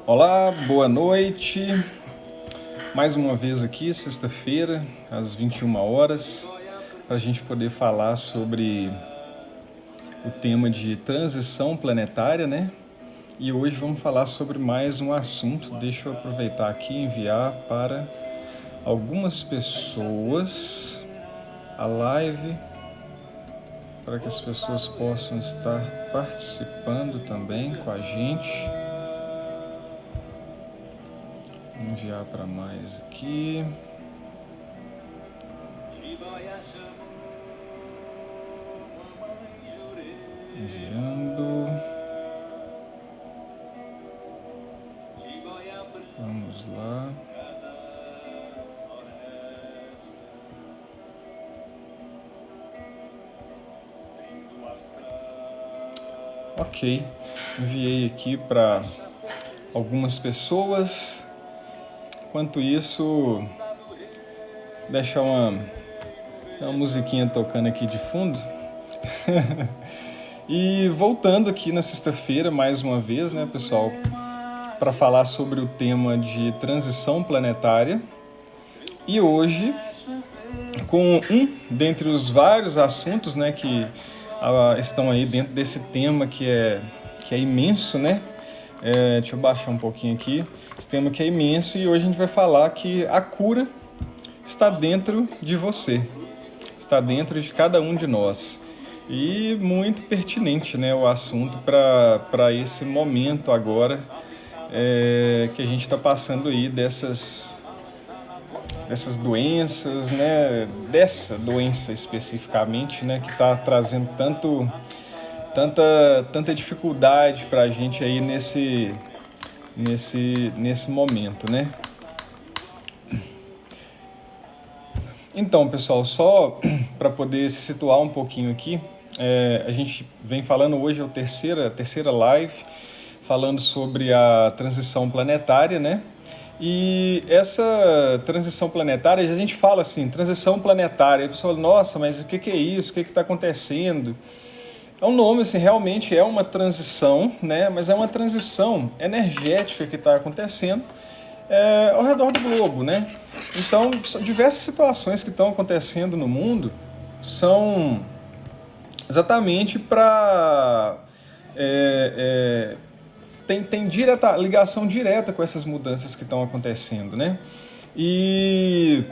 Olá, boa noite. Mais uma vez aqui, sexta-feira, às 21 horas, para a gente poder falar sobre o tema de transição planetária, né? E hoje vamos falar sobre mais um assunto. Deixa eu aproveitar aqui e enviar para algumas pessoas a live, para que as pessoas possam estar participando também com a gente. Vou enviar para mais aqui. Enviando. Vamos lá. Ok, enviei aqui para algumas pessoas. Enquanto isso, deixar uma musiquinha tocando aqui de fundo. E voltando aqui na sexta-feira, mais uma vez, né, pessoal, para falar sobre o tema de transição planetária. E hoje, com dentre os vários assuntos, né, que estão aí dentro desse tema que é imenso, né? Deixa eu baixar um pouquinho aqui. Esse tema que é imenso, e hoje a gente vai falar que a cura está dentro de você, está dentro de cada um de nós. E muito pertinente, né, o assunto para esse momento agora que a gente está passando aí dessas doenças, né, dessa doença especificamente, né, que está trazendo tanta dificuldade para a gente aí nesse momento, né? Então, pessoal, só para poder se situar um pouquinho aqui, a gente vem falando hoje, é a terceira live, falando sobre a transição planetária, né? E essa transição planetária, a gente fala assim, transição planetária, e a pessoa fala, nossa, mas o que é isso? O que está acontecendo? É um nome, assim, realmente é uma transição, né? Mas é uma transição energética que está acontecendo ao redor do globo, né? Então, diversas situações que estão acontecendo no mundo são exatamente para... Tem ligação direta com essas mudanças que estão acontecendo, né? E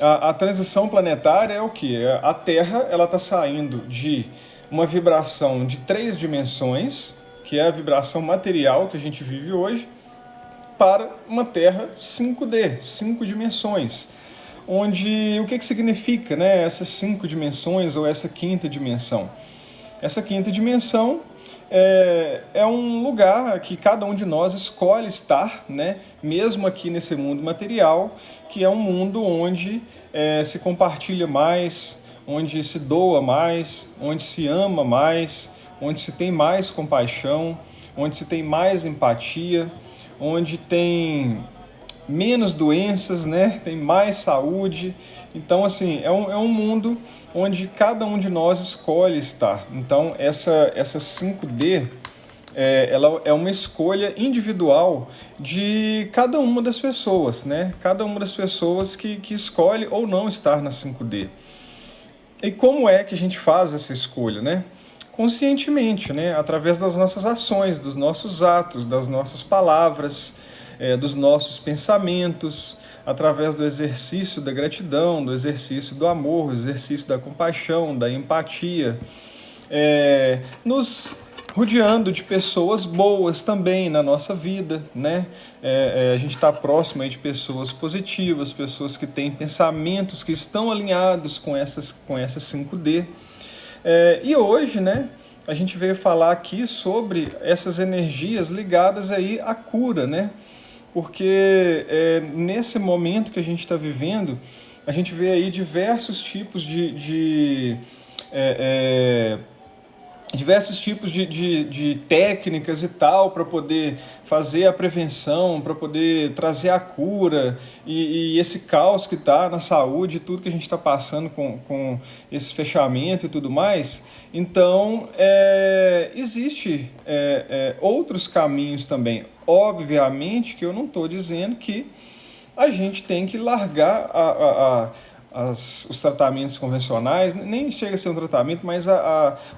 a transição planetária é o quê? A Terra está saindo de uma vibração de 3 dimensões, que é a vibração material que a gente vive hoje, para uma Terra 5D, 5 dimensões. Onde, o que significa, né, essas 5 dimensões ou essa quinta dimensão? Essa quinta dimensão é um lugar que cada um de nós escolhe estar, né, mesmo aqui nesse mundo material, que é um mundo onde se compartilha mais, onde se doa mais, onde se ama mais, onde se tem mais compaixão, onde se tem mais empatia, onde tem menos doenças, né? Tem mais saúde. Então, assim, é um mundo onde cada um de nós escolhe estar. Então, essa 5D, ela é uma escolha individual de cada uma das pessoas, né? Cada uma das pessoas que escolhe ou não estar na 5D. E como é que a gente faz essa escolha, né? Conscientemente, né? Através das nossas ações, dos nossos atos, das nossas palavras, dos nossos pensamentos, através do exercício da gratidão, do exercício do amor, do exercício da compaixão, da empatia, nos rodeando de pessoas boas também na nossa vida, né? A gente está próximo aí de pessoas positivas, pessoas que têm pensamentos que estão alinhados com essas 5D. E hoje, né, a gente veio falar aqui sobre essas energias ligadas aí à cura, né? Porque nesse momento que a gente está vivendo, a gente vê aí diversos tipos de técnicas e tal para poder fazer a prevenção, para poder trazer a cura e esse caos que está na saúde, tudo que a gente está passando com esse fechamento e tudo mais. Então, existe outros caminhos também, obviamente que eu não estou dizendo que a gente tem que largar os tratamentos convencionais, nem chega a ser um tratamento, mas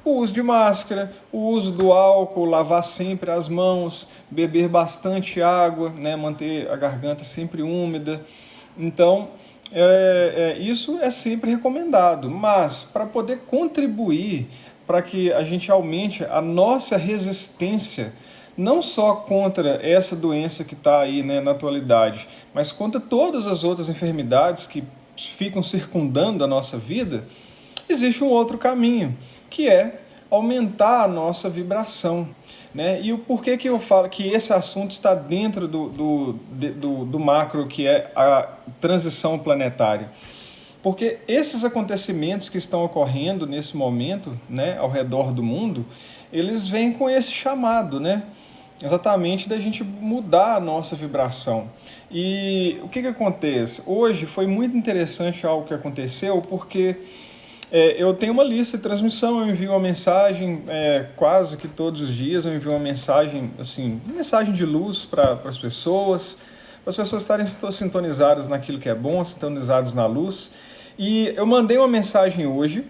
o uso de máscara, o uso do álcool, lavar sempre as mãos, beber bastante água, né, manter a garganta sempre úmida. Então, isso é sempre recomendado, mas para poder contribuir para que a gente aumente a nossa resistência, não só contra essa doença que está aí, né, na atualidade, mas contra todas as outras enfermidades que ficam circundando a nossa vida, existe um outro caminho, que é aumentar a nossa vibração. Né? E o porquê que eu falo que esse assunto está dentro do macro, que é a transição planetária? Porque esses acontecimentos que estão ocorrendo nesse momento, né, ao redor do mundo, eles vêm com esse chamado, né? Exatamente da gente mudar a nossa vibração. E o que acontece? Hoje foi muito interessante algo que aconteceu, porque eu tenho uma lista de transmissão, eu envio uma mensagem quase que todos os dias, eu envio uma mensagem, assim, mensagem de luz para as pessoas estarem sintonizadas naquilo que é bom, sintonizados na luz. E eu mandei uma mensagem hoje,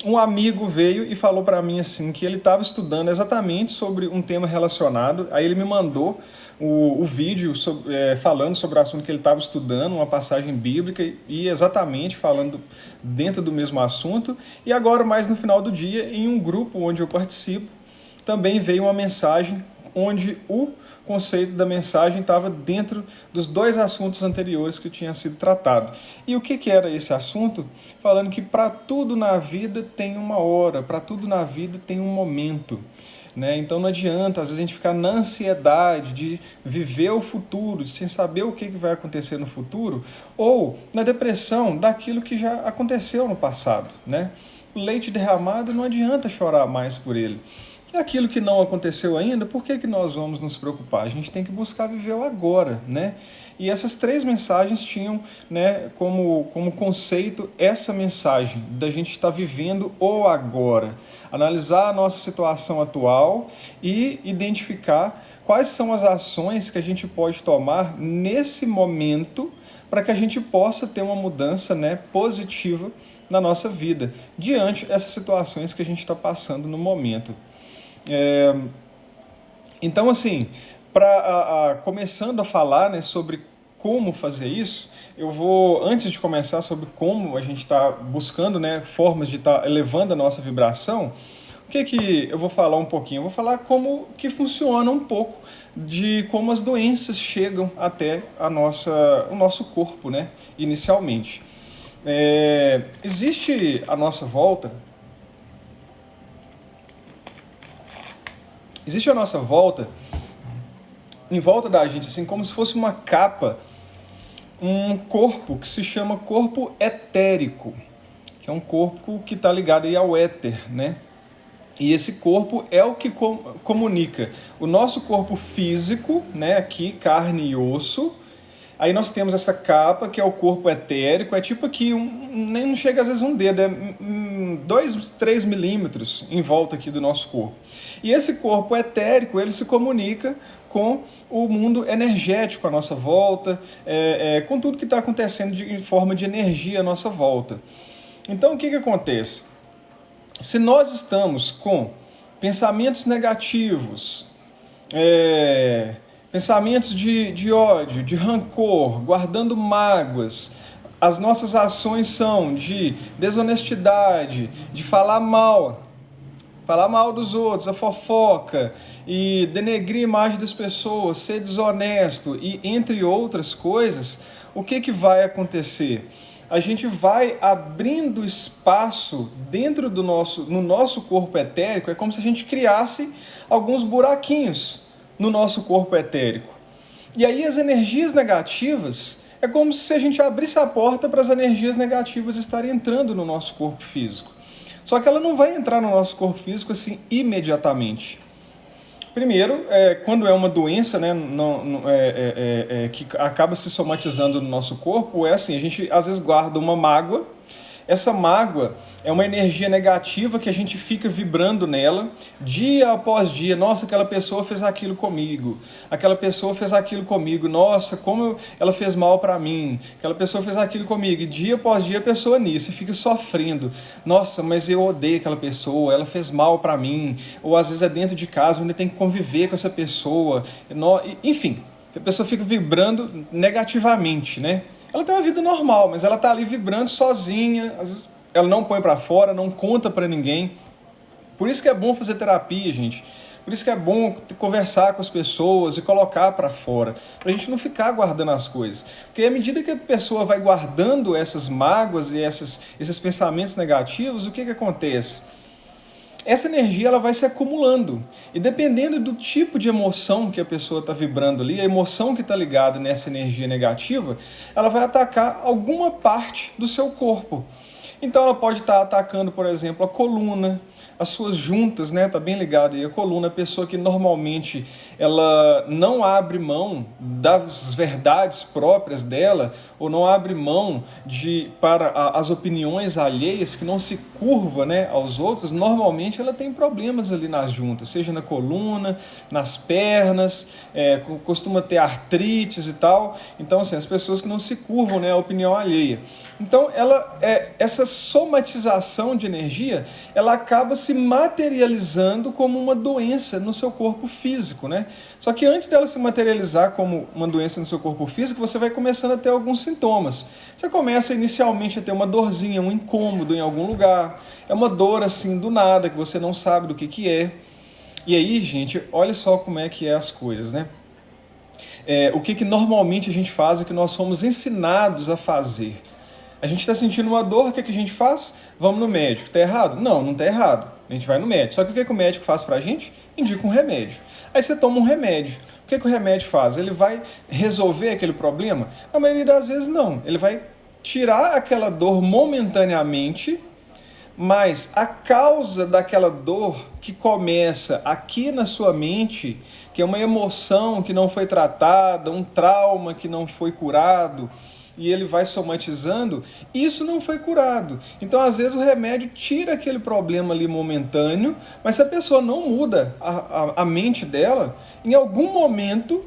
um amigo veio e falou para mim assim que ele estava estudando exatamente sobre um tema relacionado. Aí ele me mandou o vídeo falando sobre o assunto que ele estava estudando, uma passagem bíblica e exatamente falando dentro do mesmo assunto. E agora, mais no final do dia, em um grupo onde eu participo, também veio uma mensagem onde o conceito da mensagem estava dentro dos dois assuntos anteriores que tinha sido tratado. E o que era esse assunto? Falando que para tudo na vida tem uma hora, para tudo na vida tem um momento. Né? Então não adianta, às vezes, a gente ficar na ansiedade de viver o futuro, de sem saber o que vai acontecer no futuro, ou na depressão daquilo que já aconteceu no passado. Né? O leite derramado, não adianta chorar mais por ele. E aquilo que não aconteceu ainda, por que nós vamos nos preocupar? A gente tem que buscar viver o agora, né? E essas três mensagens tinham, né, como conceito essa mensagem da gente estar vivendo o agora, analisar a nossa situação atual e identificar quais são as ações que a gente pode tomar nesse momento para que a gente possa ter uma mudança, né, positiva na nossa vida, diante dessas situações que a gente está passando no momento. Então, assim, começando a falar, né, sobre como fazer isso, eu vou, antes de começar sobre como a gente está buscando, né, formas de estar elevando a nossa vibração, o que eu vou falar um pouquinho? Eu vou falar como que funciona um pouco de como as doenças chegam até o nosso corpo, né, inicialmente. Existe à nossa volta em volta da gente, assim, como se fosse uma capa, um corpo que se chama corpo etérico, que é um corpo que está ligado aí ao éter, né? E esse corpo é o que comunica o nosso corpo físico, né, aqui, carne e osso. Aí nós temos essa capa, que é o corpo etérico, é tipo aqui, nem não chega às vezes um dedo, 2, 3 milímetros em volta aqui do nosso corpo. E esse corpo etérico, ele se comunica com o mundo energético à nossa volta, com tudo que está acontecendo em forma de energia à nossa volta. Então o que acontece? Se nós estamos com pensamentos negativos, pensamentos de ódio, de rancor, guardando mágoas, as nossas ações são de desonestidade, de falar mal dos outros, a fofoca, e denegrir a imagem das pessoas, ser desonesto, e entre outras coisas, o que vai acontecer? A gente vai abrindo espaço dentro no nosso corpo etérico, é como se a gente criasse alguns buraquinhos no nosso corpo etérico. E aí as energias negativas, é como se a gente abrisse a porta para as energias negativas estarem entrando no nosso corpo físico. Só que ela não vai entrar no nosso corpo físico assim imediatamente. Primeiro, quando é uma doença, né, que acaba se somatizando no nosso corpo, assim, a gente às vezes guarda uma mágoa, Essa mágoa é uma energia negativa que a gente fica vibrando nela dia após dia. Nossa, aquela pessoa fez aquilo comigo. Aquela pessoa fez aquilo comigo. Nossa, como ela fez mal para mim. Aquela pessoa fez aquilo comigo. E dia após dia a pessoa nisso, e fica sofrendo. Nossa, mas eu odeio aquela pessoa, ela fez mal para mim. Ou às vezes é dentro de casa, ainda tem que conviver com essa pessoa. Enfim, a pessoa fica vibrando negativamente, né? Ela tem uma vida normal, mas ela está ali vibrando sozinha, às vezes ela não põe para fora, não conta para ninguém. Por isso que é bom fazer terapia, gente. Por isso que é bom conversar com as pessoas e colocar para fora, para a gente não ficar guardando as coisas. Porque à medida que a pessoa vai guardando essas mágoas e esses pensamentos negativos, o que acontece? Essa energia ela vai se acumulando. E dependendo do tipo de emoção que a pessoa está vibrando ali, a emoção que está ligada nessa energia negativa, ela vai atacar alguma parte do seu corpo. Então ela pode estar atacando, por exemplo, a coluna, as suas juntas, né? Tá bem ligado aí a coluna, a pessoa que normalmente ela não abre mão das verdades próprias dela, ou não abre mão para as opiniões alheias, que não se curva, né, aos outros, normalmente ela tem problemas ali nas juntas, seja na coluna, nas pernas, costuma ter artrites e tal. Então, assim, as pessoas que não se curvam, né, à opinião alheia. Então, essa somatização de energia, ela acaba se materializando como uma doença no seu corpo físico, né? Só que antes dela se materializar como uma doença no seu corpo físico, você vai começando a ter alguns sintomas. Você começa inicialmente a ter uma dorzinha, um incômodo em algum lugar, é uma dor assim do nada, que você não sabe do que é. E aí, gente, olha só como é que é as coisas, né? O que normalmente a gente faz é que nós somos ensinados a fazer. A gente está sentindo uma dor, o que a gente faz? Vamos no médico. Está errado? Não, não está errado. A gente vai no médico. Só que o que o médico faz pra gente? Indica um remédio. Aí você toma um remédio. O que o remédio faz? Ele vai resolver aquele problema? Na maioria das vezes não. Ele vai tirar aquela dor momentaneamente, mas a causa daquela dor que começa aqui na sua mente, que é uma emoção que não foi tratada, um trauma que não foi curado, e ele vai somatizando, isso não foi curado. Então, às vezes, o remédio tira aquele problema ali momentâneo, mas se a pessoa não muda a mente dela, em algum momento,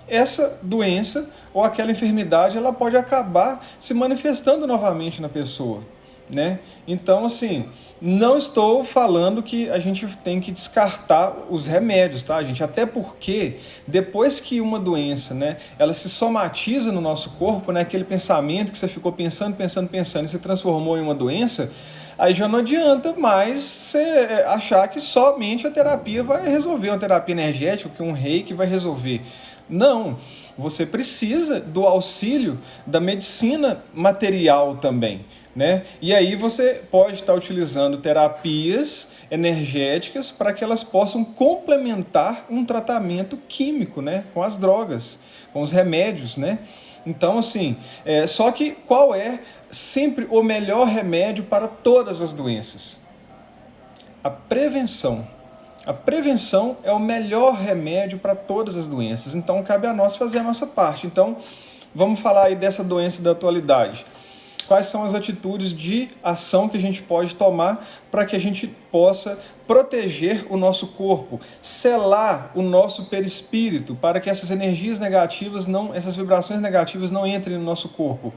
essa doença ou aquela enfermidade, ela pode acabar se manifestando novamente na pessoa, né? Então, assim, não estou falando que a gente tem que descartar os remédios, tá, gente? Até porque depois que uma doença, né, ela se somatiza no nosso corpo, né, aquele pensamento que você ficou pensando e se transformou em uma doença, aí já não adianta mais você achar que somente a terapia vai resolver, uma terapia energética, que um reiki vai resolver. Não, você precisa do auxílio da medicina material também, né? E aí você pode estar utilizando terapias energéticas para que elas possam complementar um tratamento químico, né? Com as drogas, com os remédios, né? Então, assim, só que qual é sempre o melhor remédio para todas as doenças? A prevenção. A prevenção é o melhor remédio para todas as doenças, então cabe a nós fazer a nossa parte. Então, vamos falar aí dessa doença da atualidade. Quais são as atitudes de ação que a gente pode tomar para que a gente possa proteger o nosso corpo, selar o nosso perispírito, para que essas energias negativas, essas vibrações negativas não entrem no nosso corpo?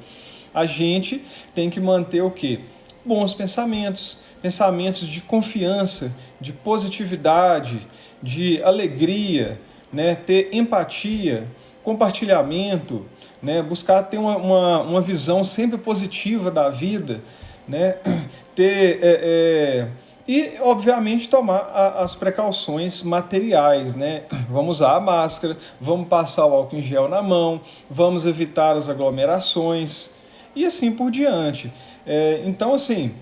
A gente tem que manter o quê? Bons pensamentos, pensamentos de confiança, de positividade, de alegria, né? Ter empatia, compartilhamento, né? Buscar ter uma visão sempre positiva da vida, né? E, obviamente, tomar as precauções materiais, né? Vamos usar a máscara, vamos passar o álcool em gel na mão, vamos evitar as aglomerações e assim por diante. Então, assim,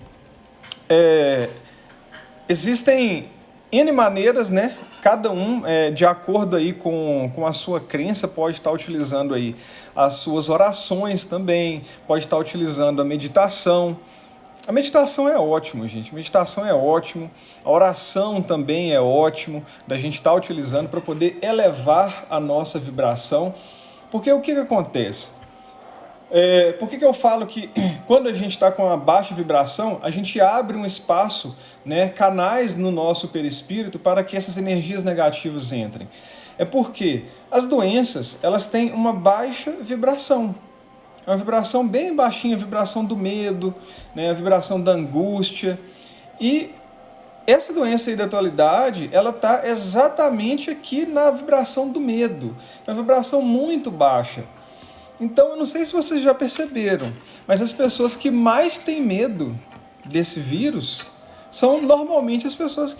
existem N maneiras, né? Cada um, de acordo aí com a sua crença, pode estar utilizando aí as suas orações também, pode estar utilizando a meditação. A meditação é ótimo, gente. A meditação é ótimo. A oração também é ótimo da gente estar utilizando para poder elevar a nossa vibração. Porque o que acontece? Por que eu falo que quando a gente está com uma baixa vibração, a gente abre um espaço, né, canais no nosso perispírito para que essas energias negativas entrem. É porque as doenças, elas têm uma baixa vibração. É uma vibração bem baixinha, a vibração do medo, né, a vibração da angústia. E essa doença aí da atualidade, ela está exatamente aqui na vibração do medo. É uma vibração muito baixa. Então, eu não sei se vocês já perceberam, mas as pessoas que mais têm medo desse vírus são normalmente as pessoas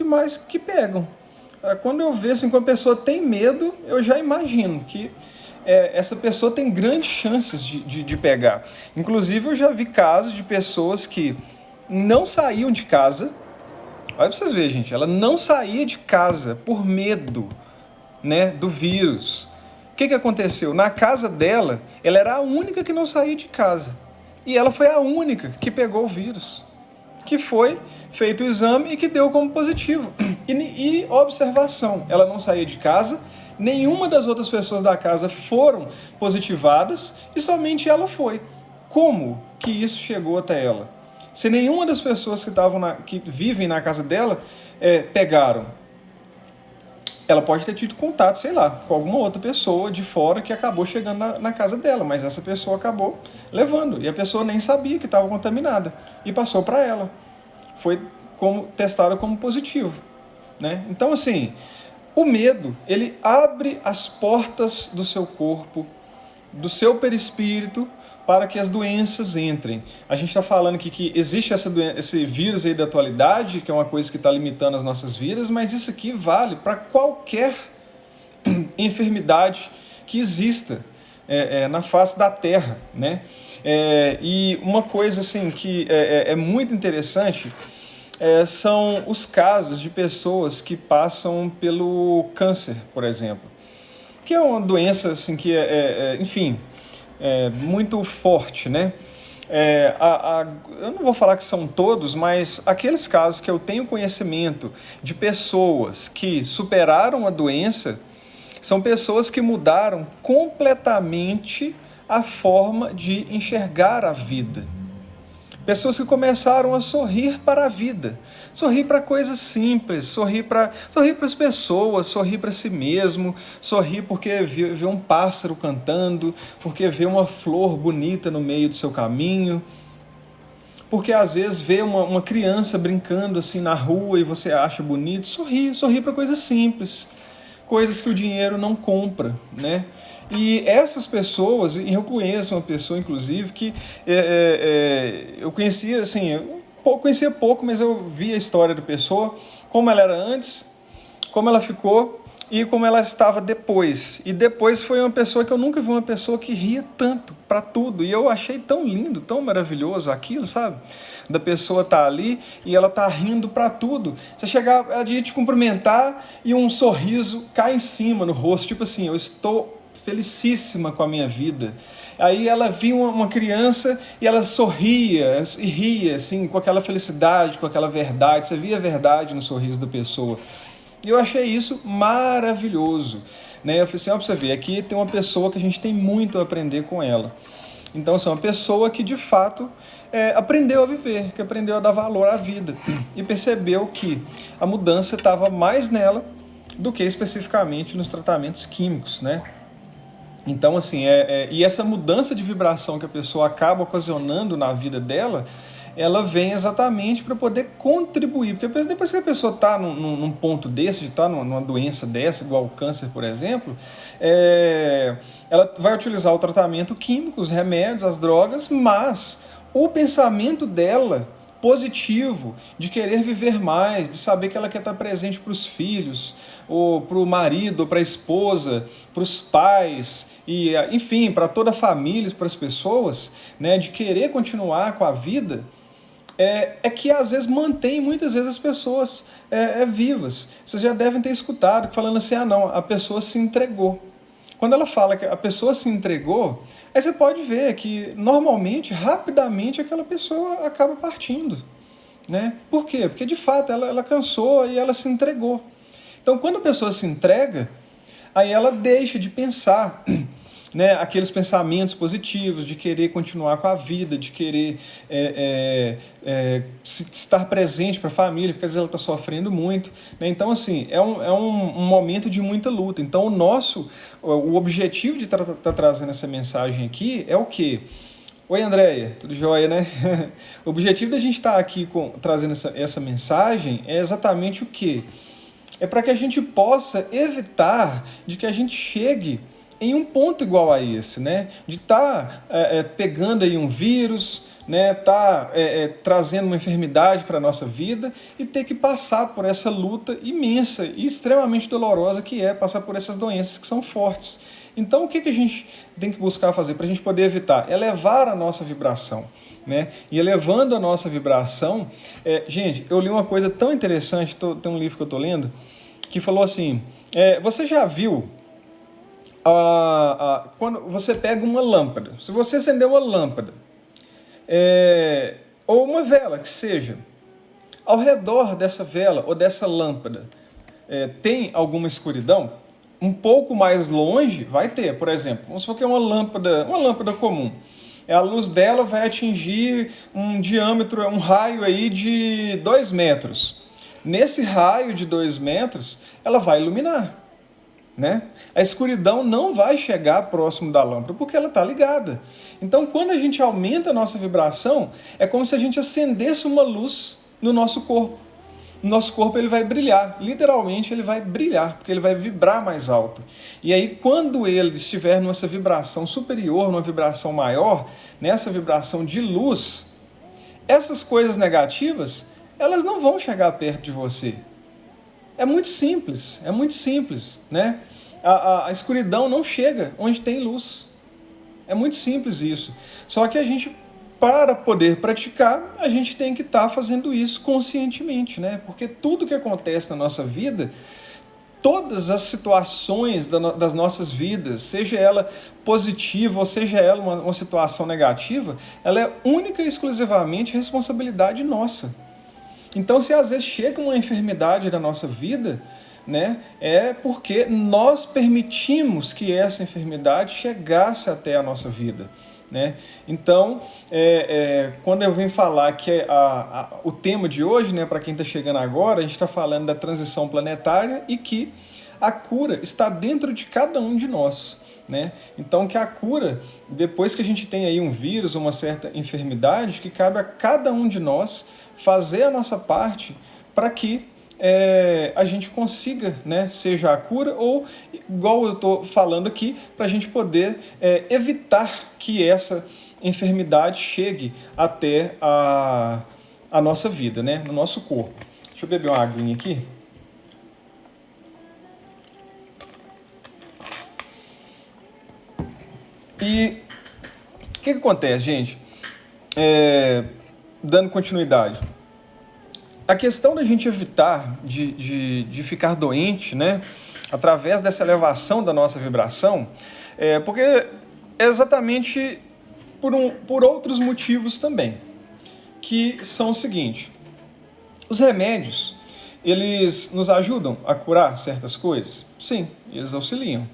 que pegam. Quando eu vejo assim, quando a pessoa tem medo, eu já imagino que essa pessoa tem grandes chances de pegar. Inclusive, eu já vi casos de pessoas que não saíam de casa. Olha para vocês verem, gente, ela não saía de casa por medo, né, do vírus. O que aconteceu? Na casa dela, ela era a única que não saía de casa. E ela foi a única que pegou o vírus. Que foi feito o exame e que deu como positivo. E observação, ela não saía de casa, nenhuma das outras pessoas da casa foram positivadas e somente ela foi. Como que isso chegou até ela? Se nenhuma das pessoas que vivem na casa dela pegaram, ela pode ter tido contato, sei lá, com alguma outra pessoa de fora que acabou chegando na casa dela, mas essa pessoa acabou levando, e a pessoa nem sabia que estava contaminada, e passou para ela. Foi testada como positivo, né? Então, assim, o medo, ele abre as portas do seu corpo, do seu perispírito, para que as doenças entrem. A gente está falando aqui que existe esse vírus aí da atualidade, que é uma coisa que está limitando as nossas vidas, mas isso aqui vale para qualquer enfermidade que exista na face da Terra, né? E uma coisa assim que é muito interessante são os casos de pessoas que passam pelo câncer, por exemplo, que é uma doença assim que enfim, muito forte, né? Eu não vou falar que são todos, mas aqueles casos que eu tenho conhecimento de pessoas que superaram a doença são pessoas que mudaram completamente a forma de enxergar a vida. Pessoas que começaram a sorrir para a vida, sorrir para coisas simples, sorrir para as pessoas, sorrir para si mesmo, sorrir porque vê um pássaro cantando, porque vê uma flor bonita no meio do seu caminho, porque às vezes vê uma criança brincando assim na rua e você acha bonito, sorrir para coisas simples, coisas que o dinheiro não compra, né? E essas pessoas, e eu conheço uma pessoa, inclusive, que eu conhecia, assim, conhecia pouco, mas eu vi a história da pessoa, como ela era antes, como ela ficou e como ela estava depois. E depois foi uma pessoa que eu nunca vi uma pessoa que ria tanto para tudo. E eu achei tão lindo, tão maravilhoso aquilo, sabe? Da pessoa estar ali e ela tá rindo para tudo. Você chegar, ela ia te cumprimentar e um sorriso cai em cima no rosto, tipo assim, eu estou felicíssima com a minha vida. Aí ela via uma criança e ela sorria e ria, assim, com aquela felicidade, com aquela verdade. Você via a verdade no sorriso da pessoa. E eu achei isso maravilhoso, né? Eu falei assim, ó, pra você ver, aqui tem uma pessoa que a gente tem muito a aprender com ela. Então, assim, uma pessoa que de fato aprendeu a viver, que aprendeu a dar valor à vida e percebeu que a mudança estava mais nela do que especificamente nos tratamentos químicos, né? Então, assim, e essa mudança de vibração que a pessoa acaba ocasionando na vida dela, ela vem exatamente para poder contribuir. Porque depois que a pessoa está num ponto desse, de estar numa doença dessa, igual o câncer, por exemplo, ela vai utilizar o tratamento químico, os remédios, as drogas, mas o pensamento dela positivo, de querer viver mais, de saber que ela quer estar presente para os filhos, ou para o marido, ou para a esposa, para os pais, e enfim, para toda a família, para as pessoas, né, de querer continuar com a vida, que às vezes mantém muitas vezes as pessoas vivas. Vocês já devem ter escutado falando assim, não, a pessoa se entregou. Quando ela fala que a pessoa se entregou, aí você pode ver que normalmente, rapidamente, aquela pessoa acaba partindo, né? Por quê? Porque de fato ela cansou e ela se entregou. Então quando a pessoa se entrega, aí ela deixa de pensar né, aqueles pensamentos positivos, de querer continuar com a vida, de querer estar presente para a família, porque às vezes ela está sofrendo muito. Né? Então, assim, é um momento de muita luta. Então, o objetivo de estar trazendo essa mensagem aqui é o quê? Oi, Andréia, tudo jóia, né? O objetivo da gente estar aqui trazendo essa mensagem é exatamente o quê? É para que a gente possa evitar de que a gente chegue em um ponto igual a esse, né? De estar pegando aí um vírus, né? Trazendo uma enfermidade para a nossa vida e ter que passar por essa luta imensa e extremamente dolorosa que é passar por essas doenças que são fortes. Então, o que a gente tem que buscar fazer para a gente poder evitar? Elevar a nossa vibração. Né? E elevando a nossa vibração... gente, eu li uma coisa tão interessante, tem um livro que eu estou lendo, que falou assim, você já viu, quando você pega uma lâmpada, se você acender uma lâmpada, ou uma vela, que seja, ao redor dessa vela ou dessa lâmpada, tem alguma escuridão? Um pouco mais longe vai ter, por exemplo, vamos supor que é uma lâmpada comum. A luz dela vai atingir um diâmetro, um raio aí de 2 metros. Nesse raio de 2 metros, ela vai iluminar. Né? A escuridão não vai chegar próximo da lâmpada, porque ela está ligada. Então, quando a gente aumenta a nossa vibração, é como se a gente acendesse uma luz no nosso corpo. O nosso corpo ele vai brilhar, literalmente ele vai brilhar, porque ele vai vibrar mais alto. E aí quando ele estiver nessa vibração superior, numa vibração maior, nessa vibração de luz, essas coisas negativas, elas não vão chegar perto de você. É muito simples, né? A escuridão não chega onde tem luz. É muito simples isso. Só que a gente, para poder praticar, a gente tem que estar fazendo isso conscientemente, né? Porque tudo que acontece na nossa vida, todas as situações das nossas vidas, seja ela positiva ou seja ela uma situação negativa, ela é única e exclusivamente responsabilidade nossa. Então, se às vezes chega uma enfermidade na nossa vida, né, é porque nós permitimos que essa enfermidade chegasse até a nossa vida. Né? Então, quando eu vim falar que o tema de hoje, né, para quem está chegando agora, a gente está falando da transição planetária e que a cura está dentro de cada um de nós. Né? Então, que a cura, depois que a gente tem aí um vírus, uma certa enfermidade, que cabe a cada um de nós fazer a nossa parte para que a gente consiga, né, seja a cura ou, igual eu estou falando aqui, para a gente poder evitar que essa enfermidade chegue até a nossa vida, né, no nosso corpo. Deixa eu beber uma aguinha aqui. E o que acontece, gente? Dando continuidade. A questão da gente evitar de ficar doente, né, através dessa elevação da nossa vibração, porque é exatamente por outros motivos também, que são o seguinte: os remédios, eles nos ajudam a curar certas coisas? Sim, eles auxiliam.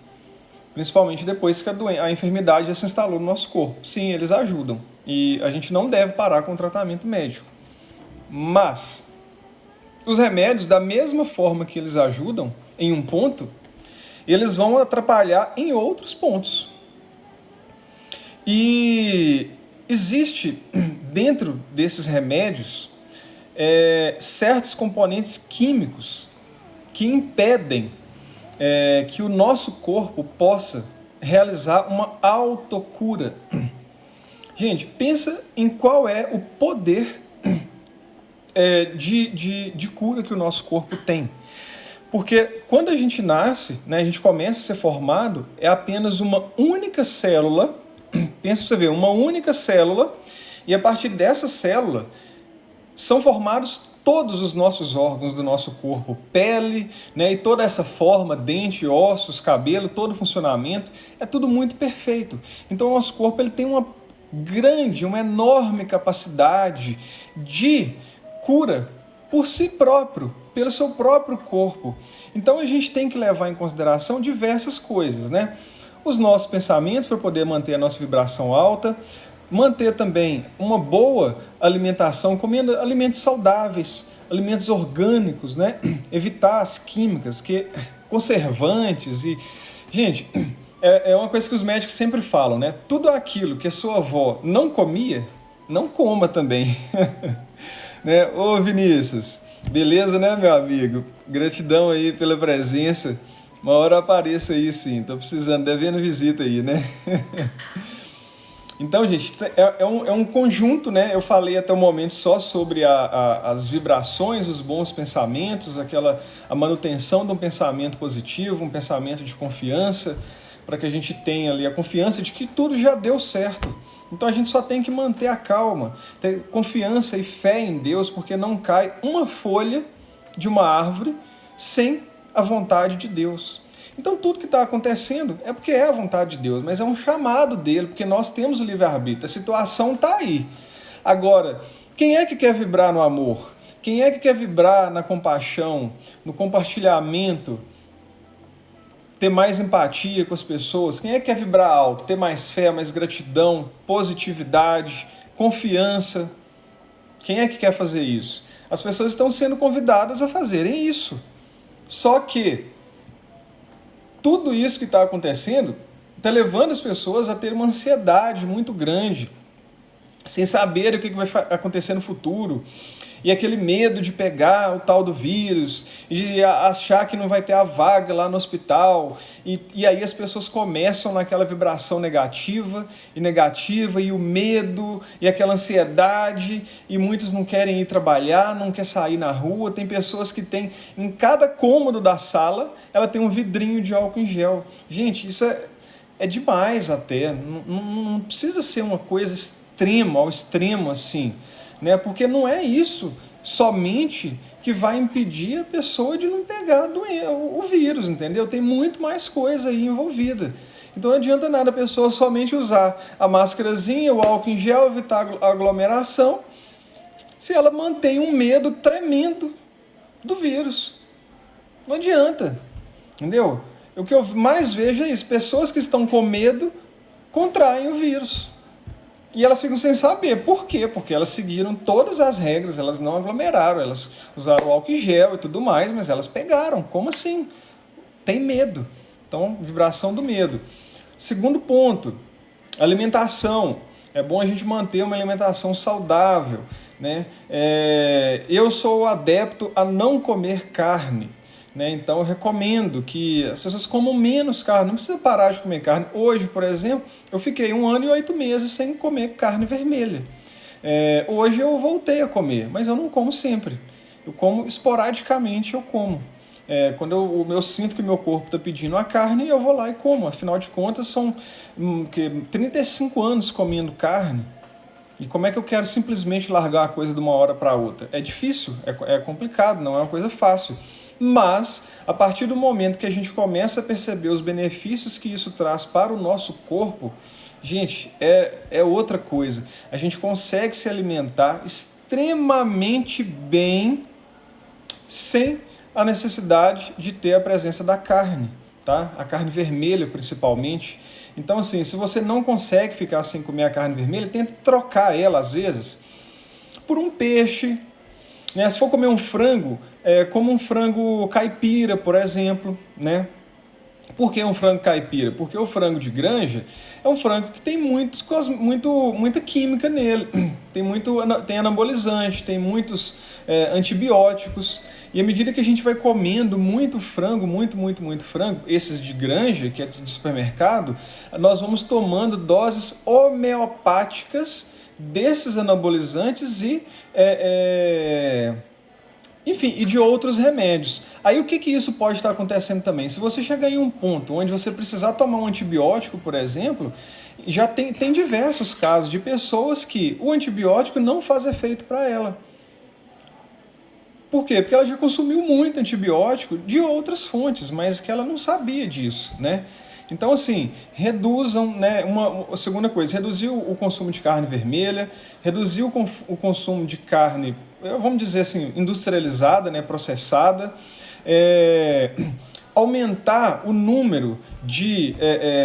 Principalmente depois que a enfermidade já se instalou no nosso corpo. Sim, eles ajudam. E a gente não deve parar com o tratamento médico. Mas os remédios, da mesma forma que eles ajudam em um ponto, eles vão atrapalhar em outros pontos. E existe dentro desses remédios certos componentes químicos que impedem que o nosso corpo possa realizar uma autocura. Gente, pensa em qual é o poder de cura que o nosso corpo tem. Porque quando a gente nasce, né, a gente começa a ser formado, é apenas uma única célula, pensa pra você ver, uma única célula, e a partir dessa célula são formados todos os nossos órgãos do nosso corpo, pele, né, e toda essa forma, dente, ossos, cabelo, todo o funcionamento, é tudo muito perfeito. Então o nosso corpo ele tem uma enorme capacidade de cura por si próprio, pelo seu próprio corpo. Então a gente tem que levar em consideração diversas coisas, né? os nossos pensamentos para poder manter a nossa vibração alta, manter também uma boa alimentação, comendo alimentos saudáveis, alimentos orgânicos, né? Evitar as químicas, conservantes e... Gente, é uma coisa que os médicos sempre falam, né? Tudo aquilo que a sua avó não comia, não coma também. Né? Ô Vinícius, beleza, né, meu amigo? Gratidão aí pela presença. Uma hora eu apareço aí, sim. Tô precisando, devendo visita aí, né? Então, gente, é um conjunto, né? Eu falei até o momento só sobre as vibrações, os bons pensamentos, a manutenção de um pensamento positivo, um pensamento de confiança, para que a gente tenha ali a confiança de que tudo já deu certo. Então a gente só tem que manter a calma, ter confiança e fé em Deus, porque não cai uma folha de uma árvore sem a vontade de Deus. Então tudo que está acontecendo é porque é a vontade de Deus, mas é um chamado dele, porque nós temos o livre-arbítrio, a situação está aí. Agora, quem é que quer vibrar no amor? Quem é que quer vibrar na compaixão, no compartilhamento, ter mais empatia com as pessoas? Quem é que quer vibrar alto, ter mais fé, mais gratidão, positividade, confiança? Quem é que quer fazer isso? As pessoas estão sendo convidadas a fazerem isso. Só que tudo isso que está acontecendo está levando as pessoas a ter uma ansiedade muito grande, sem saber o que vai acontecer no futuro, e aquele medo de pegar o tal do vírus, e de achar que não vai ter a vaga lá no hospital, e aí as pessoas começam naquela vibração negativa, e o medo, e aquela ansiedade, e muitos não querem ir trabalhar, não querem sair na rua. Tem pessoas que tem, em cada cômodo da sala, ela tem um vidrinho de álcool em gel. Gente, isso é demais até, não precisa ser uma coisa extrema, ao extremo assim, né? Porque não é isso somente que vai impedir a pessoa de não pegar o vírus, entendeu? Tem muito mais coisa aí envolvida. Então não adianta nada a pessoa somente usar a máscarazinha, o álcool em gel, evitar a aglomeração, se ela mantém um medo tremendo do vírus. Não adianta, entendeu? O que eu mais vejo é isso, pessoas que estão com medo contraem o vírus. E elas ficam sem saber. Por quê? Porque elas seguiram todas as regras, elas não aglomeraram, elas usaram álcool em gel e tudo mais, mas elas pegaram. Como assim? Tem medo. Então, vibração do medo. Segundo ponto, alimentação. É bom a gente manter uma alimentação saudável, né? Eu sou adepto a não comer carne. Né? Então eu recomendo que as pessoas comam menos carne, não precisa parar de comer carne. Hoje, por exemplo, eu fiquei 1 ano e 8 meses sem comer carne vermelha. Hoje eu voltei a comer, mas eu não como sempre. Eu como esporadicamente, eu como. Quando eu sinto que meu corpo está pedindo a carne, eu vou lá e como. Afinal de contas, são 35 anos comendo carne. E como é que eu quero simplesmente largar a coisa de uma hora para outra? É difícil, é complicado, não é uma coisa fácil. Mas, a partir do momento que a gente começa a perceber os benefícios que isso traz para o nosso corpo, gente, é outra coisa. A gente consegue se alimentar extremamente bem sem a necessidade de ter a presença da carne, tá? A carne vermelha, principalmente. Então, assim, se você não consegue ficar sem comer a carne vermelha, tenta trocar ela, às vezes, por um peixe, né? Se for comer um frango, como um frango caipira, por exemplo, né? Por que um frango caipira? Porque o frango de granja é um frango que tem muita química nele, tem anabolizante, tem muitos antibióticos, e à medida que a gente vai comendo muito frango, muito frango, esses de granja, que é de supermercado, nós vamos tomando doses homeopáticas desses anabolizantes enfim, e de outros remédios. Aí o que isso pode estar acontecendo também? Se você chegar em um ponto onde você precisar tomar um antibiótico, por exemplo, já tem diversos casos de pessoas que o antibiótico não faz efeito para ela. Por quê? Porque ela já consumiu muito antibiótico de outras fontes, mas que ela não sabia disso, né? Então, assim, reduzam, né? Uma segunda coisa, reduzir o consumo de carne vermelha, reduzir o consumo de carne, vamos dizer assim, industrializada, né? Processada. aumentar o número de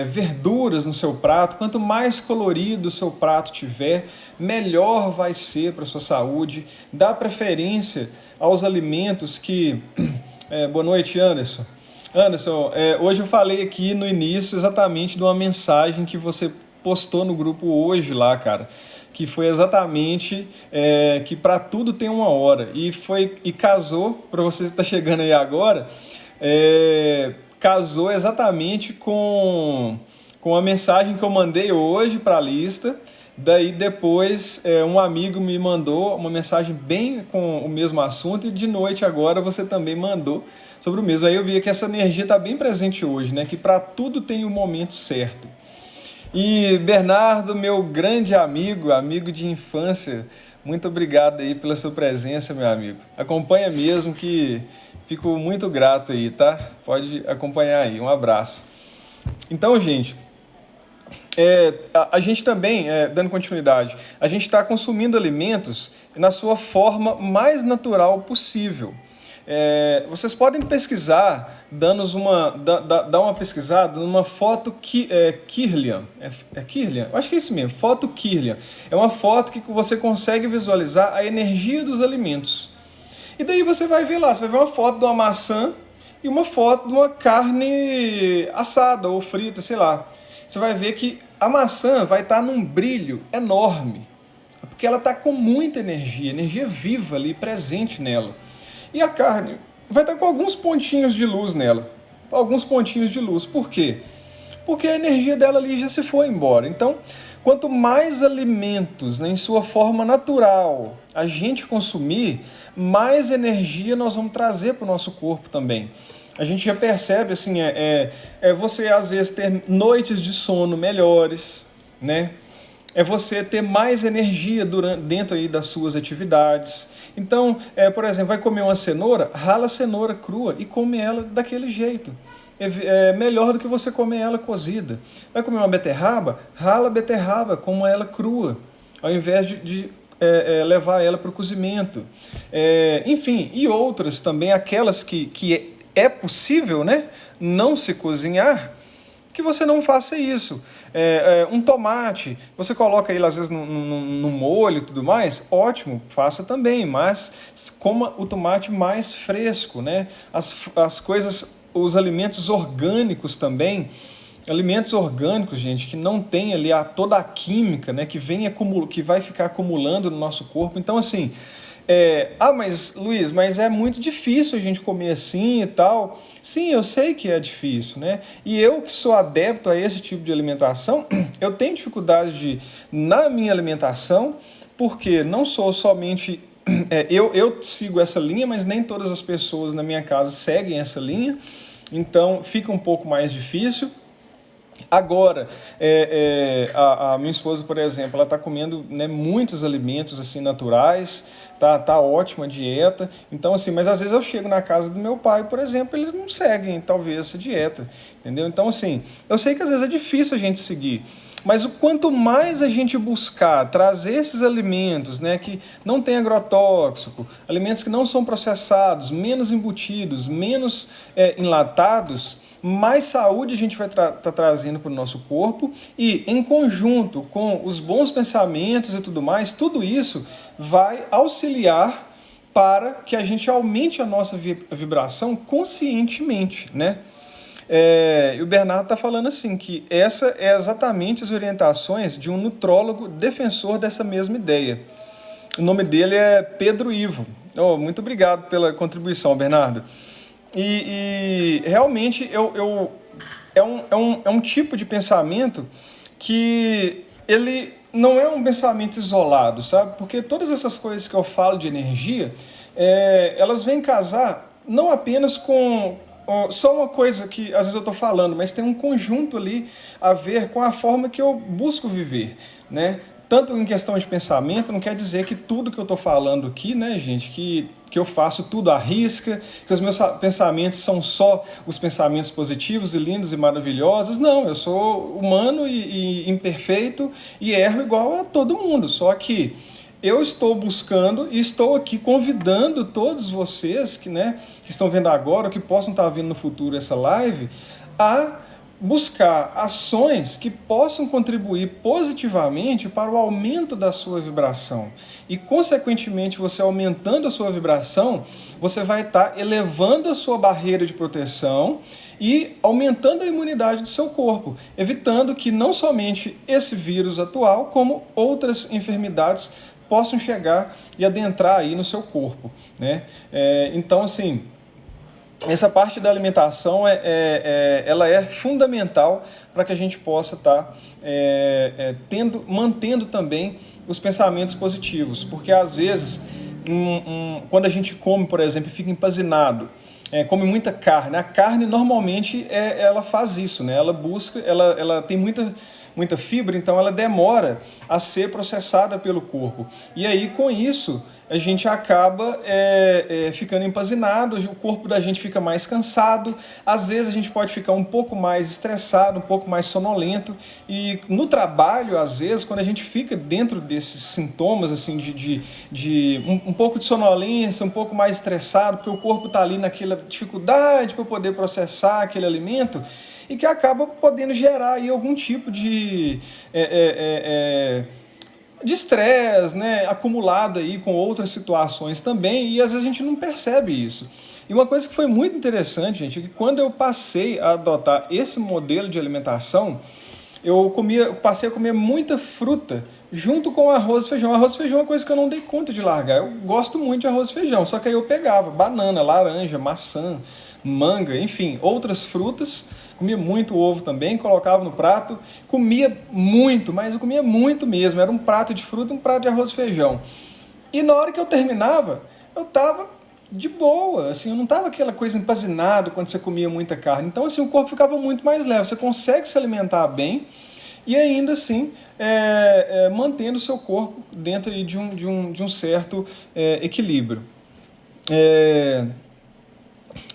verduras no seu prato, quanto mais colorido o seu prato tiver, melhor vai ser para a sua saúde. Dá preferência aos alimentos que... boa noite, Anderson. Anderson, hoje eu falei aqui no início exatamente de uma mensagem que você postou no grupo hoje lá, cara, que foi exatamente que para tudo tem uma hora, e casou, para você que está chegando aí agora, casou exatamente com a mensagem que eu mandei hoje para a lista. Daí depois um amigo me mandou uma mensagem bem com o mesmo assunto, e de noite agora você também mandou sobre o mesmo. Aí eu vi que essa energia está bem presente hoje, né? Que para tudo tem o momento certo. E Bernardo, meu grande amigo de infância, muito obrigado aí pela sua presença, meu amigo. Acompanha mesmo, que fico muito grato aí, tá? Pode acompanhar aí, um abraço. Então, gente, a gente também, dando continuidade, a gente está consumindo alimentos na sua forma mais natural possível. Vocês podem pesquisar, dar uma pesquisada numa foto Kirlian. Kirlian? Eu acho que é isso mesmo, foto Kirlian. É uma foto que você consegue visualizar a energia dos alimentos. E daí você vai ver lá, você vai ver uma foto de uma maçã e uma foto de uma carne assada ou frita, sei lá. Você vai ver que a maçã vai estar num brilho enorme, porque ela está com muita energia viva ali presente nela. E a carne vai estar com alguns pontinhos de luz nela. Alguns pontinhos de luz. Por quê? Porque a energia dela ali já se foi embora. Então, quanto mais alimentos, né, em sua forma natural a gente consumir, mais energia nós vamos trazer para o nosso corpo também. A gente já percebe, assim, você às vezes ter noites de sono melhores, né? É você ter mais energia dentro aí das suas atividades. Então, por exemplo, vai comer uma cenoura, rala a cenoura crua e come ela daquele jeito. É melhor do que você comer ela cozida. Vai comer uma beterraba, rala a beterraba, coma ela crua, ao invés de levar ela para o cozimento. Enfim, e outras também, aquelas que é possível, né, não se cozinhar, que você não faça isso. Um tomate, você coloca ele às vezes no molho e tudo mais, ótimo, faça também, mas coma o tomate mais fresco, né? As coisas, os alimentos orgânicos também, alimentos orgânicos, gente, que não tem ali toda a química, né, que vai ficar acumulando no nosso corpo. Então, assim, mas Luiz, mas é muito difícil a gente comer assim e tal. Sim, eu sei que é difícil, né? E eu que sou adepto a esse tipo de alimentação, eu tenho dificuldade na minha alimentação, porque não sou somente... eu sigo essa linha, mas nem todas as pessoas na minha casa seguem essa linha, então fica um pouco mais difícil. Agora, a minha esposa, por exemplo, ela está comendo, né, muitos alimentos assim naturais, tá ótima a dieta. Então, assim, mas às vezes eu chego na casa do meu pai, por exemplo, eles não seguem talvez essa dieta, entendeu? Então, assim, eu sei que às vezes é difícil a gente seguir, mas o quanto mais a gente buscar trazer esses alimentos, né, que não tem agrotóxico, alimentos que não são processados, menos embutidos, menos enlatados, mais saúde a gente vai estar trazendo para o nosso corpo, e em conjunto com os bons pensamentos e tudo mais, tudo isso vai auxiliar para que a gente aumente a nossa vibração conscientemente, né? E o Bernardo está falando assim, que essa é exatamente as orientações de um nutrólogo defensor dessa mesma ideia. O nome dele é Pedro Ivo. Muito obrigado pela contribuição, Bernardo. E realmente é um tipo de pensamento que ele não é um pensamento isolado, sabe? Porque todas essas coisas que eu falo de energia, elas vêm casar não apenas com só uma coisa que às vezes eu estou falando, mas tem um conjunto ali a ver com a forma que eu busco viver, né? Tanto em questão de pensamento, não quer dizer que tudo que eu estou falando aqui, né, gente, que eu faço tudo à risca, que os meus pensamentos são só os pensamentos positivos e lindos e maravilhosos. Não, eu sou humano e imperfeito e erro igual a todo mundo. Só que eu estou buscando e estou aqui convidando todos vocês que, né, que estão vendo agora, ou que possam estar vendo no futuro essa live, a buscar ações que possam contribuir positivamente para o aumento da sua vibração. E, consequentemente, você aumentando a sua vibração, você vai estar elevando a sua barreira de proteção e aumentando a imunidade do seu corpo, evitando que não somente esse vírus atual, como outras enfermidades possam chegar e adentrar aí no seu corpo, né? Então, assim, essa parte da alimentação ela é fundamental para que a gente possa estar mantendo também os pensamentos positivos, porque às vezes quando a gente come, por exemplo, fica empazinado, come muita carne. A carne normalmente ela faz isso, né? Ela busca, ela tem muita fibra, então ela demora a ser processada pelo corpo. E aí, com isso, a gente acaba ficando empazinado, o corpo da gente fica mais cansado, às vezes a gente pode ficar um pouco mais estressado, um pouco mais sonolento, e no trabalho, às vezes, quando a gente fica dentro desses sintomas, assim, de um pouco de sonolência, um pouco mais estressado, porque o corpo está ali naquela dificuldade para poder processar aquele alimento, e que acaba podendo gerar aí algum tipo de estresse, né, acumulado aí com outras situações também, e às vezes a gente não percebe isso. E uma coisa que foi muito interessante, gente, é que quando eu passei a adotar esse modelo de alimentação, eu passei a comer muita fruta junto com arroz e feijão. Arroz e feijão é uma coisa que eu não dei conta de largar. Eu gosto muito de arroz e feijão, só que aí eu pegava banana, laranja, maçã, manga, enfim, outras frutas. Comia muito ovo também, colocava no prato, comia muito, mas eu comia muito mesmo. Era um prato de fruta, um prato de arroz e feijão. E na hora que eu terminava, eu estava de boa, assim, eu não estava aquela coisa empazinada quando você comia muita carne. Então, assim, o corpo ficava muito mais leve. Você consegue se alimentar bem e ainda assim mantendo o seu corpo dentro de um certo equilíbrio.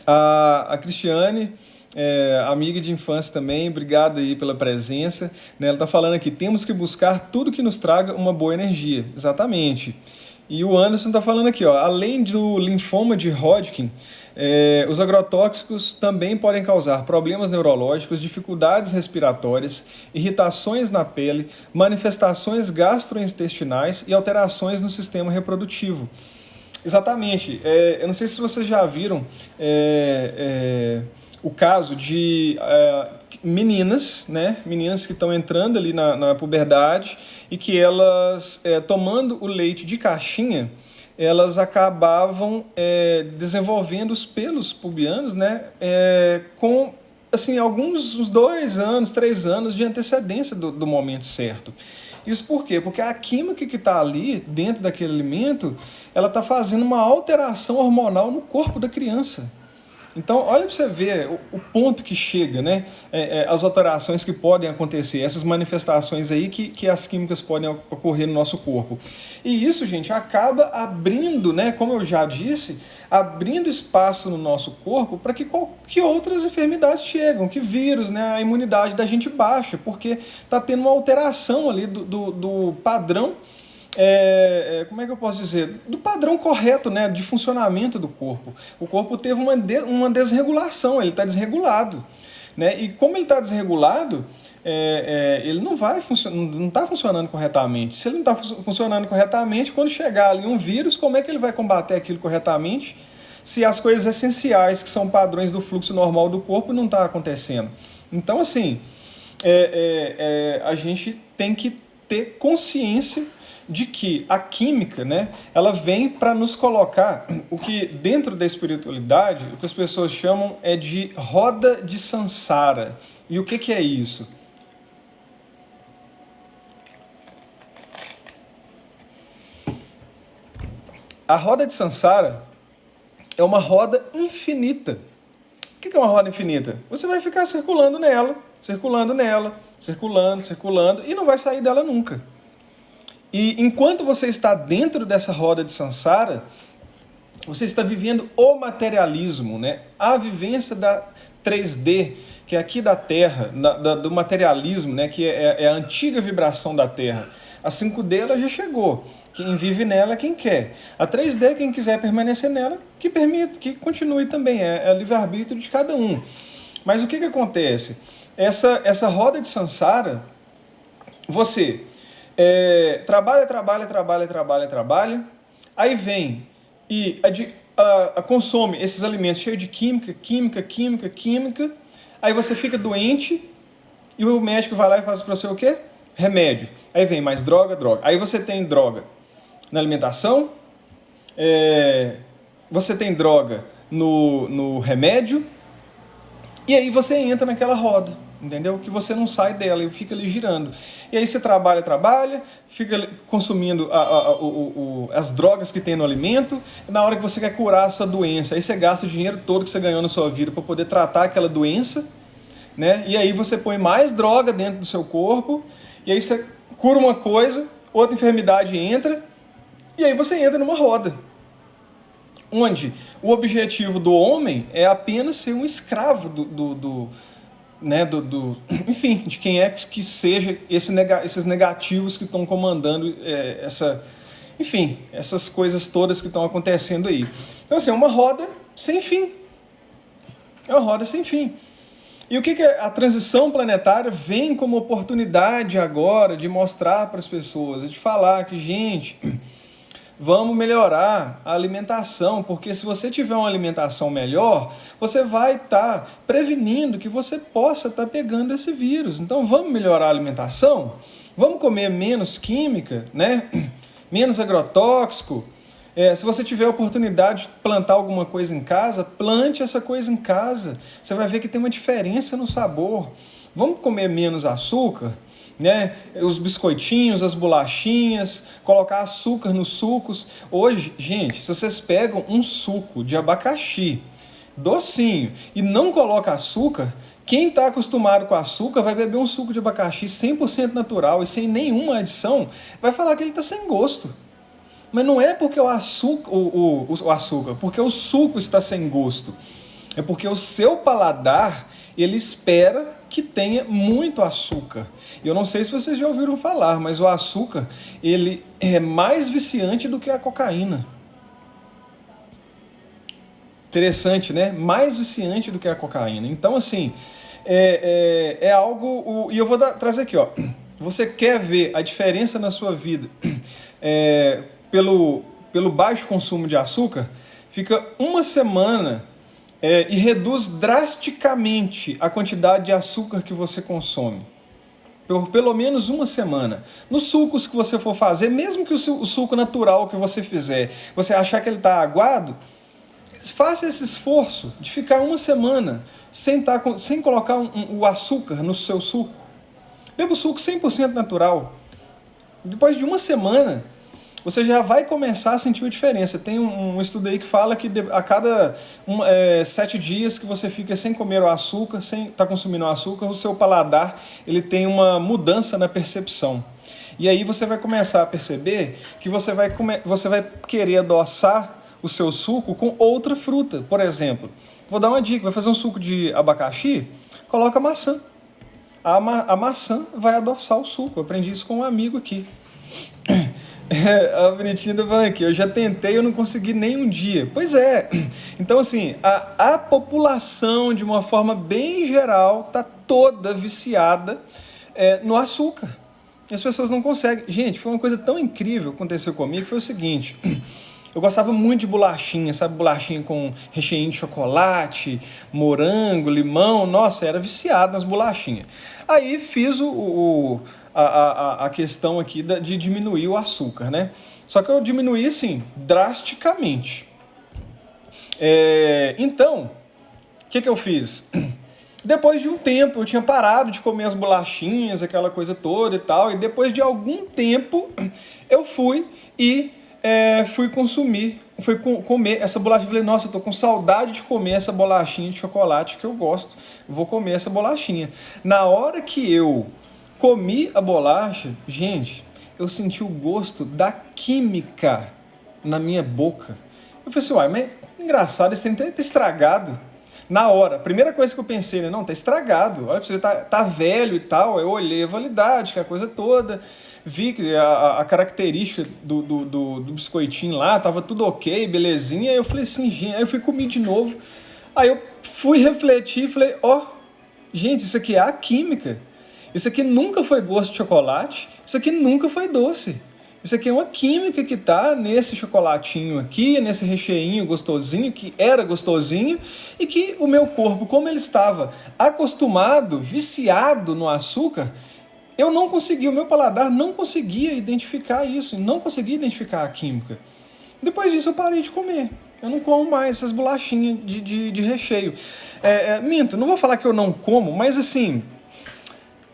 A Cristiane, amiga de infância também, obrigado aí pela presença, né? Ela está falando aqui, temos que buscar tudo que nos traga uma boa energia. Exatamente. E o Anderson está falando aqui, ó, além do linfoma de Hodgkin, os agrotóxicos também podem causar problemas neurológicos, dificuldades respiratórias, irritações na pele, manifestações gastrointestinais e alterações no sistema reprodutivo. Exatamente. Eu não sei se vocês já viram o caso de meninas, né? Meninas que estão entrando ali na puberdade e que elas, tomando o leite de caixinha, elas acabavam desenvolvendo os pelos pubianos, né? Com assim, uns 2 anos, 3 anos de antecedência do momento certo. Isso por quê? Porque a química que está ali dentro daquele alimento, ela está fazendo uma alteração hormonal no corpo da criança. Então, olha para você ver o ponto que chega, né? As alterações que podem acontecer, essas manifestações aí que as químicas podem ocorrer no nosso corpo. E isso, gente, acaba abrindo, né? Como eu já disse, abrindo espaço no nosso corpo para que outras enfermidades chegam, que vírus, né? A imunidade da gente baixa, porque está tendo uma alteração ali do padrão. Como é que eu posso dizer? Do padrão correto, né, de funcionamento do corpo. O corpo teve uma desregulação, ele está desregulado, né? E como ele está desregulado, ele não está funcionando corretamente. Se ele não está funcionando corretamente, quando chegar ali um vírus, como é que ele vai combater aquilo corretamente se as coisas essenciais, que são padrões do fluxo normal do corpo, não está acontecendo? Então, assim, a gente tem que ter consciência de que a química, né, ela vem para nos colocar o que dentro da espiritualidade, o que as pessoas chamam de roda de samsara. E o que é isso? A roda de samsara é uma roda infinita. O que é uma roda infinita? Você vai ficar circulando nela, circulando, e não vai sair dela nunca. E enquanto você está dentro dessa roda de samsara, você está vivendo o materialismo, né? A vivência da 3D, que é aqui da Terra, do materialismo, né, que é a antiga vibração da Terra. A 5D ela já chegou. Quem vive nela é quem quer. A 3D, quem quiser permanecer nela, que permita, que continue também. É livre-arbítrio de cada um. Mas o que acontece? Essa roda de samsara, você trabalha, aí vem e consome esses alimentos cheios de química, aí você fica doente e o médico vai lá e faz para você o quê? Remédio. Aí vem mais droga. Aí você tem droga na alimentação, você tem droga no remédio, e aí você entra naquela roda, entendeu? Que você não sai dela e fica ali girando. E aí você trabalha, fica consumindo as drogas que tem no alimento, e na hora que você quer curar a sua doença, aí você gasta o dinheiro todo que você ganhou na sua vida para poder tratar aquela doença, né? E aí você põe mais droga dentro do seu corpo, e aí você cura uma coisa, outra enfermidade entra, e aí você entra numa roda, onde o objetivo do homem é apenas ser um escravo enfim, de quem é que seja esses negativos que estão comandando essas coisas todas que estão acontecendo aí. Então, assim, é uma roda sem fim. É uma roda sem fim. E o que a transição planetária vem como oportunidade agora de mostrar para as pessoas, de falar que, gente, vamos melhorar a alimentação, porque se você tiver uma alimentação melhor, você vai estar prevenindo que você possa estar pegando esse vírus. Então vamos melhorar a alimentação, vamos comer menos química, né? Menos agrotóxico. Se você tiver a oportunidade de plantar alguma coisa em casa, plante essa coisa em casa. Você vai ver que tem uma diferença no sabor. Vamos comer menos açúcar, né? Os biscoitinhos, as bolachinhas, colocar açúcar nos sucos. Hoje, gente, se vocês pegam um suco de abacaxi docinho e não coloca açúcar, quem está acostumado com açúcar vai beber um suco de abacaxi 100% natural e sem nenhuma adição, vai falar que ele está sem gosto. Mas não é porque o açúcar, porque o suco está sem gosto. É porque o seu paladar, ele espera que tenha muito açúcar. E eu não sei se vocês já ouviram falar, mas o açúcar, ele é mais viciante do que a cocaína. Interessante, né? Mais viciante do que a cocaína. Então, assim, é algo... E eu vou trazer aqui, ó. Você quer ver a diferença na sua vida pelo baixo consumo de açúcar? Fica uma semana e reduz drasticamente a quantidade de açúcar que você consome. Por pelo menos uma semana. Nos sucos que você for fazer, mesmo que o suco natural que você fizer, você achar que ele está aguado, faça esse esforço de ficar uma semana sem colocar o açúcar no seu suco. Beba o suco 100% natural. Depois de uma semana, você já vai começar a sentir a diferença. Tem um estudo aí que fala que a cada 7 dias que você fica sem comer o açúcar, sem estar consumindo o açúcar, o seu paladar ele tem uma mudança na percepção. E aí você vai começar a perceber que você vai querer adoçar o seu suco com outra fruta. Por exemplo, vou dar uma dica, vai fazer um suco de abacaxi, coloca maçã. A maçã vai adoçar o suco. Eu aprendi isso com um amigo aqui. A bonitinha do aqui, eu já tentei, eu não consegui nem um dia. Pois é. Então, assim, a população, de uma forma bem geral, está toda viciada no açúcar. E as pessoas não conseguem. Gente, foi uma coisa tão incrível que aconteceu comigo, foi o seguinte. Eu gostava muito de bolachinha, sabe? Bolachinha com recheio de chocolate, morango, limão. Nossa, era viciado nas bolachinhas. Aí fiz a questão aqui de diminuir o açúcar, né? Só que eu diminuí, assim, drasticamente. Então, o que eu fiz? Depois de um tempo, eu tinha parado de comer as bolachinhas, aquela coisa toda e tal, e depois de algum tempo, eu fui comer essa bolacha. Eu falei, nossa, eu tô com saudade de comer essa bolachinha de chocolate que eu gosto, vou comer essa bolachinha. Na hora que eu comi a bolacha, gente, eu senti o gosto da química na minha boca. Eu falei assim, uai, mas engraçado, esse tem que ter estragado. Na hora, a primeira coisa que eu pensei, né, não, tá estragado, olha pra você, tá velho e tal. Eu olhei a validade, que é a coisa toda, vi que a característica do biscoitinho lá, tava tudo ok, belezinha. Aí eu falei assim, gente, aí eu fui comer de novo. Aí eu fui refletir e falei, gente, isso aqui é a química. Isso aqui nunca foi gosto de chocolate, isso aqui nunca foi doce. Isso aqui é uma química que tá nesse chocolatinho aqui, nesse recheinho gostosinho, que era gostosinho, e que o meu corpo, como ele estava acostumado, viciado no açúcar, eu não conseguia, o meu paladar não conseguia identificar isso, não conseguia identificar a química. Depois disso eu parei de comer. Eu não como mais essas bolachinhas de recheio. Minto, não vou falar que eu não como, mas assim,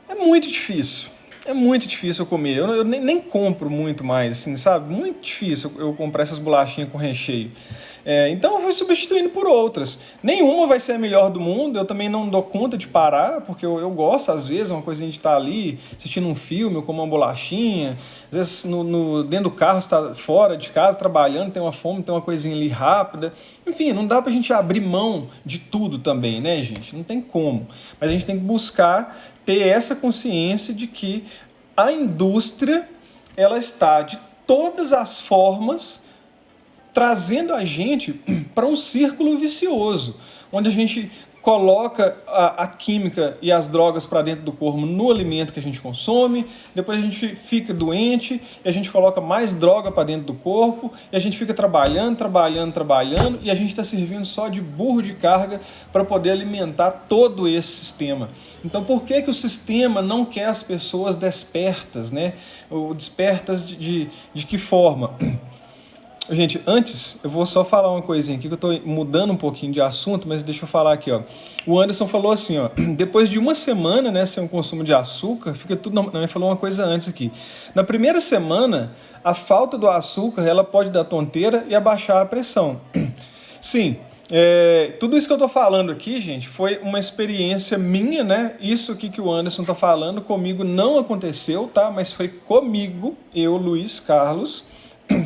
é muito difícil. É muito difícil eu comer. Eu nem compro muito mais, assim, sabe? Muito difícil eu comprar essas bolachinhas com recheio. Então eu fui substituindo por outras. Nenhuma vai ser a melhor do mundo, eu também não dou conta de parar, porque eu gosto, às vezes, uma coisinha de estar ali assistindo um filme, eu como uma bolachinha. Às vezes dentro do carro, você está fora de casa, trabalhando, tem uma fome, tem uma coisinha ali rápida. Enfim, não dá pra gente abrir mão de tudo também, né, gente? Não tem como. Mas a gente tem que buscar ter essa consciência de que a indústria, ela está de todas as formas trazendo a gente para um círculo vicioso, onde a gente coloca a química e as drogas para dentro do corpo no alimento que a gente consome, depois a gente fica doente, e a gente coloca mais droga para dentro do corpo, e a gente fica trabalhando, e a gente está servindo só de burro de carga para poder alimentar todo esse sistema. Então por que o sistema não quer as pessoas despertas, né? Ou despertas de que forma? Gente, antes, eu vou só falar uma coisinha aqui, que eu estou mudando um pouquinho de assunto, mas deixa eu falar aqui, ó. O Anderson falou assim, ó, depois de uma semana, né, sem o consumo de açúcar, fica tudo... Não, ele falou uma coisa antes aqui. Na primeira semana, a falta do açúcar, ela pode dar tonteira e abaixar a pressão. Sim, tudo isso que eu estou falando aqui, gente, foi uma experiência minha, né? Isso aqui que o Anderson está falando, comigo não aconteceu, tá? Mas foi comigo, eu, Luiz Carlos.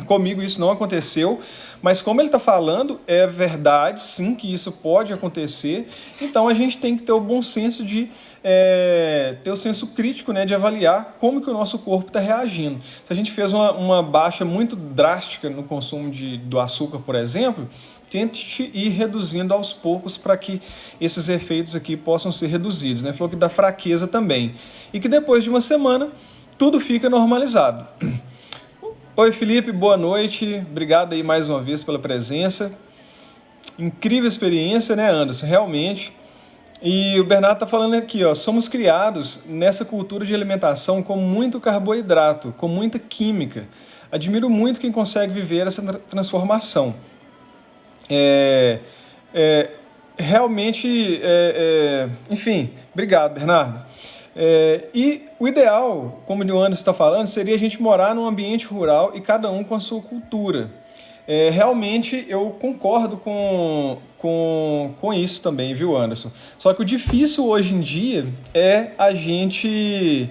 Comigo isso não aconteceu, mas como ele está falando, é verdade, sim, que isso pode acontecer. Então a gente tem que ter o bom senso de ter o senso crítico, né, de avaliar como que o nosso corpo está reagindo. Se a gente fez uma baixa muito drástica no consumo do açúcar, por exemplo, tente ir reduzindo aos poucos para que esses efeitos aqui possam ser reduzidos, né? Falou que dá fraqueza também. E que depois de uma semana, tudo fica normalizado. Oi Felipe, boa noite, obrigado aí mais uma vez pela presença. Incrível experiência, né, Anderson, realmente. E o Bernardo tá falando aqui, ó, somos criados nessa cultura de alimentação com muito carboidrato, com muita química. Admiro muito quem consegue viver essa transformação. Realmente, enfim, obrigado, Bernardo. E o ideal, como o Anderson está falando, seria a gente morar num ambiente rural e cada um com a sua cultura. Realmente eu concordo com isso também, viu, Anderson? Só que o difícil hoje em dia é a gente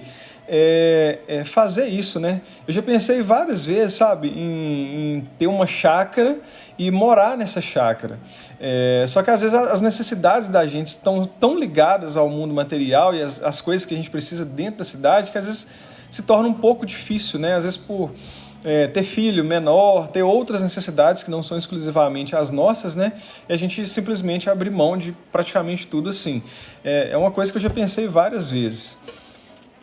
fazer isso, né? Eu já pensei várias vezes, sabe, em ter uma chácara e morar nessa chácara. Só que às vezes as necessidades da gente estão tão ligadas ao mundo material e as coisas que a gente precisa dentro da cidade que às vezes se torna um pouco difícil, né? Às vezes por ter filho menor, ter outras necessidades que não são exclusivamente as nossas, né? E a gente simplesmente abre mão de praticamente tudo assim. É uma coisa que eu já pensei várias vezes.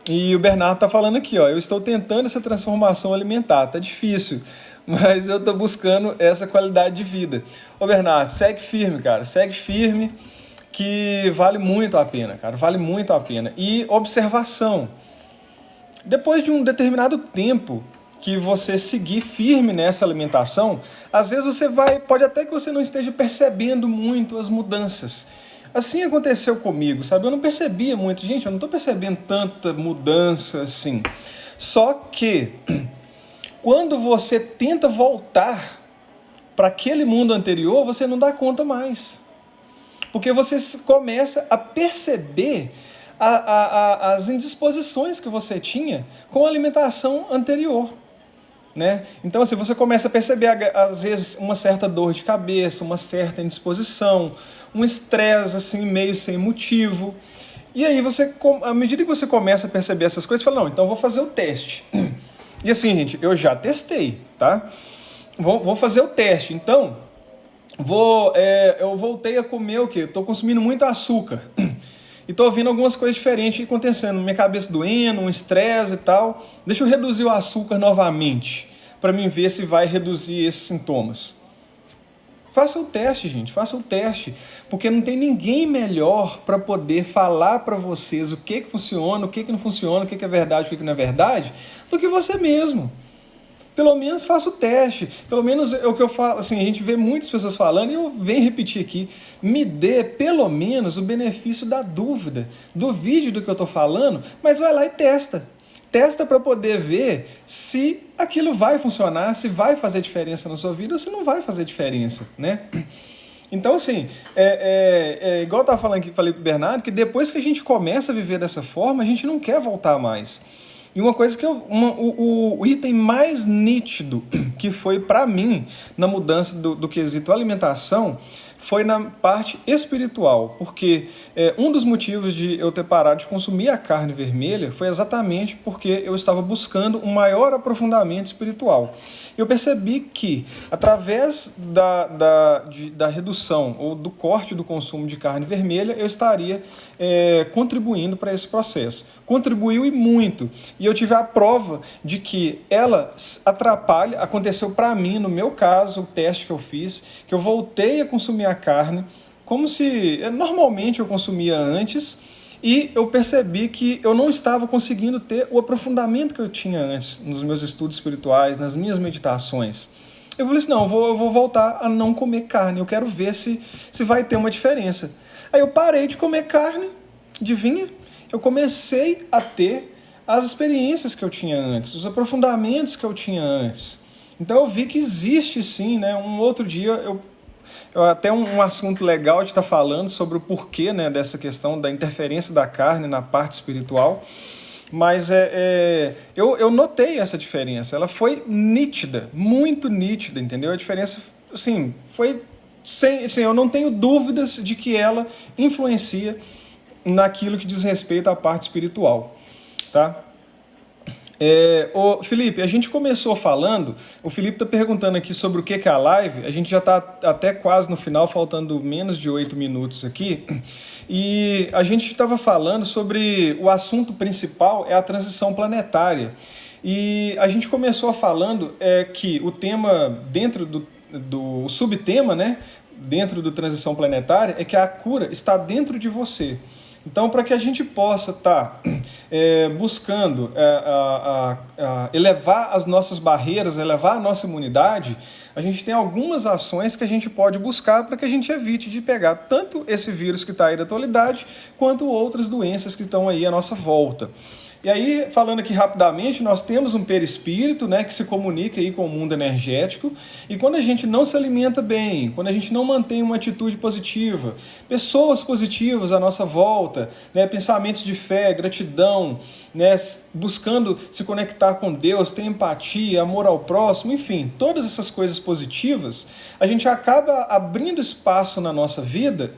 E o Bernardo está falando aqui, ó, eu estou tentando essa transformação alimentar, tá difícil, mas eu estou buscando essa qualidade de vida. Ô Bernardo, segue firme, cara, segue firme, que vale muito a pena, cara, vale muito a pena. E observação, depois de um determinado tempo que você seguir firme nessa alimentação, às vezes pode até que você não esteja percebendo muito as mudanças. Assim aconteceu comigo, sabe? Eu não percebia muito. Gente, eu não estou percebendo tanta mudança assim. Só que, quando você tenta voltar para aquele mundo anterior, você não dá conta mais. Porque você começa a perceber as indisposições que você tinha com a alimentação anterior. Né? Então, assim, você começa a perceber, às vezes, uma certa dor de cabeça, uma certa indisposição, um estresse assim, meio sem motivo. E aí você, à medida que você começa a perceber essas coisas, você fala, não, então eu vou fazer o teste. E assim, gente, eu já testei, tá? Vou fazer o teste. Então, eu voltei a comer o quê? Estou consumindo muito açúcar. E estou ouvindo algumas coisas diferentes acontecendo. Minha cabeça doendo, um estresse e tal. Deixa eu reduzir o açúcar novamente, para mim ver se vai reduzir esses sintomas. Faça o teste, gente, faça o teste, porque não tem ninguém melhor para poder falar para vocês o que funciona, o que não funciona, o que é verdade, o que não é verdade, do que você mesmo. Pelo menos faça o teste, pelo menos é o que eu falo, assim, a gente vê muitas pessoas falando, e eu venho repetir aqui, me dê pelo menos o benefício da dúvida, duvide do que eu estou falando, mas vai lá e testa. Testa para poder ver se aquilo vai funcionar, se vai fazer diferença na sua vida ou se não vai fazer diferença, né? Então, assim, igual eu estava falando aqui, falei para o Bernardo, que depois que a gente começa a viver dessa forma, a gente não quer voltar mais. E uma coisa que o item mais nítido que foi para mim na mudança do quesito alimentação foi na parte espiritual, porque um dos motivos de eu ter parado de consumir a carne vermelha foi exatamente porque eu estava buscando um maior aprofundamento espiritual. Eu percebi que, através da redução ou do corte do consumo de carne vermelha, eu estaria contribuindo para esse processo. Contribuiu e muito. E eu tive a prova de que ela atrapalha, aconteceu para mim, no meu caso, o teste que eu fiz, que eu voltei a consumir a carne como se normalmente eu consumia antes, e eu percebi que eu não estava conseguindo ter o aprofundamento que eu tinha antes nos meus estudos espirituais, nas minhas meditações. Eu falei assim, não, eu vou voltar a não comer carne, eu quero ver se vai ter uma diferença. Aí eu parei de comer carne, adivinha? Eu comecei a ter as experiências que eu tinha antes, os aprofundamentos que eu tinha antes. Então eu vi que existe sim, né? Um outro dia até um assunto legal de estar falando sobre o porquê, né, dessa questão da interferência da carne na parte espiritual, mas eu notei essa diferença, ela foi nítida, muito nítida, entendeu? A diferença, assim, foi assim, eu não tenho dúvidas de que ela influencia naquilo que diz respeito à parte espiritual, tá? Felipe, a gente começou falando, o Felipe está perguntando aqui sobre o que é a live, a gente já está até quase no final, faltando menos de 8 minutos aqui, e a gente estava falando sobre o assunto principal é a transição planetária, e a gente começou falando que o tema dentro do subtema, né, dentro do transição planetária, é que a cura está dentro de você. Então, para que a gente possa estar buscando elevar as nossas barreiras, elevar a nossa imunidade, a gente tem algumas ações que a gente pode buscar para que a gente evite de pegar tanto esse vírus que está aí da atualidade, quanto outras doenças que estão aí à nossa volta. E aí, falando aqui rapidamente, nós temos um perispírito, né, que se comunica aí com o mundo energético, e quando a gente não se alimenta bem, quando a gente não mantém uma atitude positiva, pessoas positivas à nossa volta, né, pensamentos de fé, gratidão, né, buscando se conectar com Deus, ter empatia, amor ao próximo, enfim, todas essas coisas positivas, a gente acaba abrindo espaço na nossa vida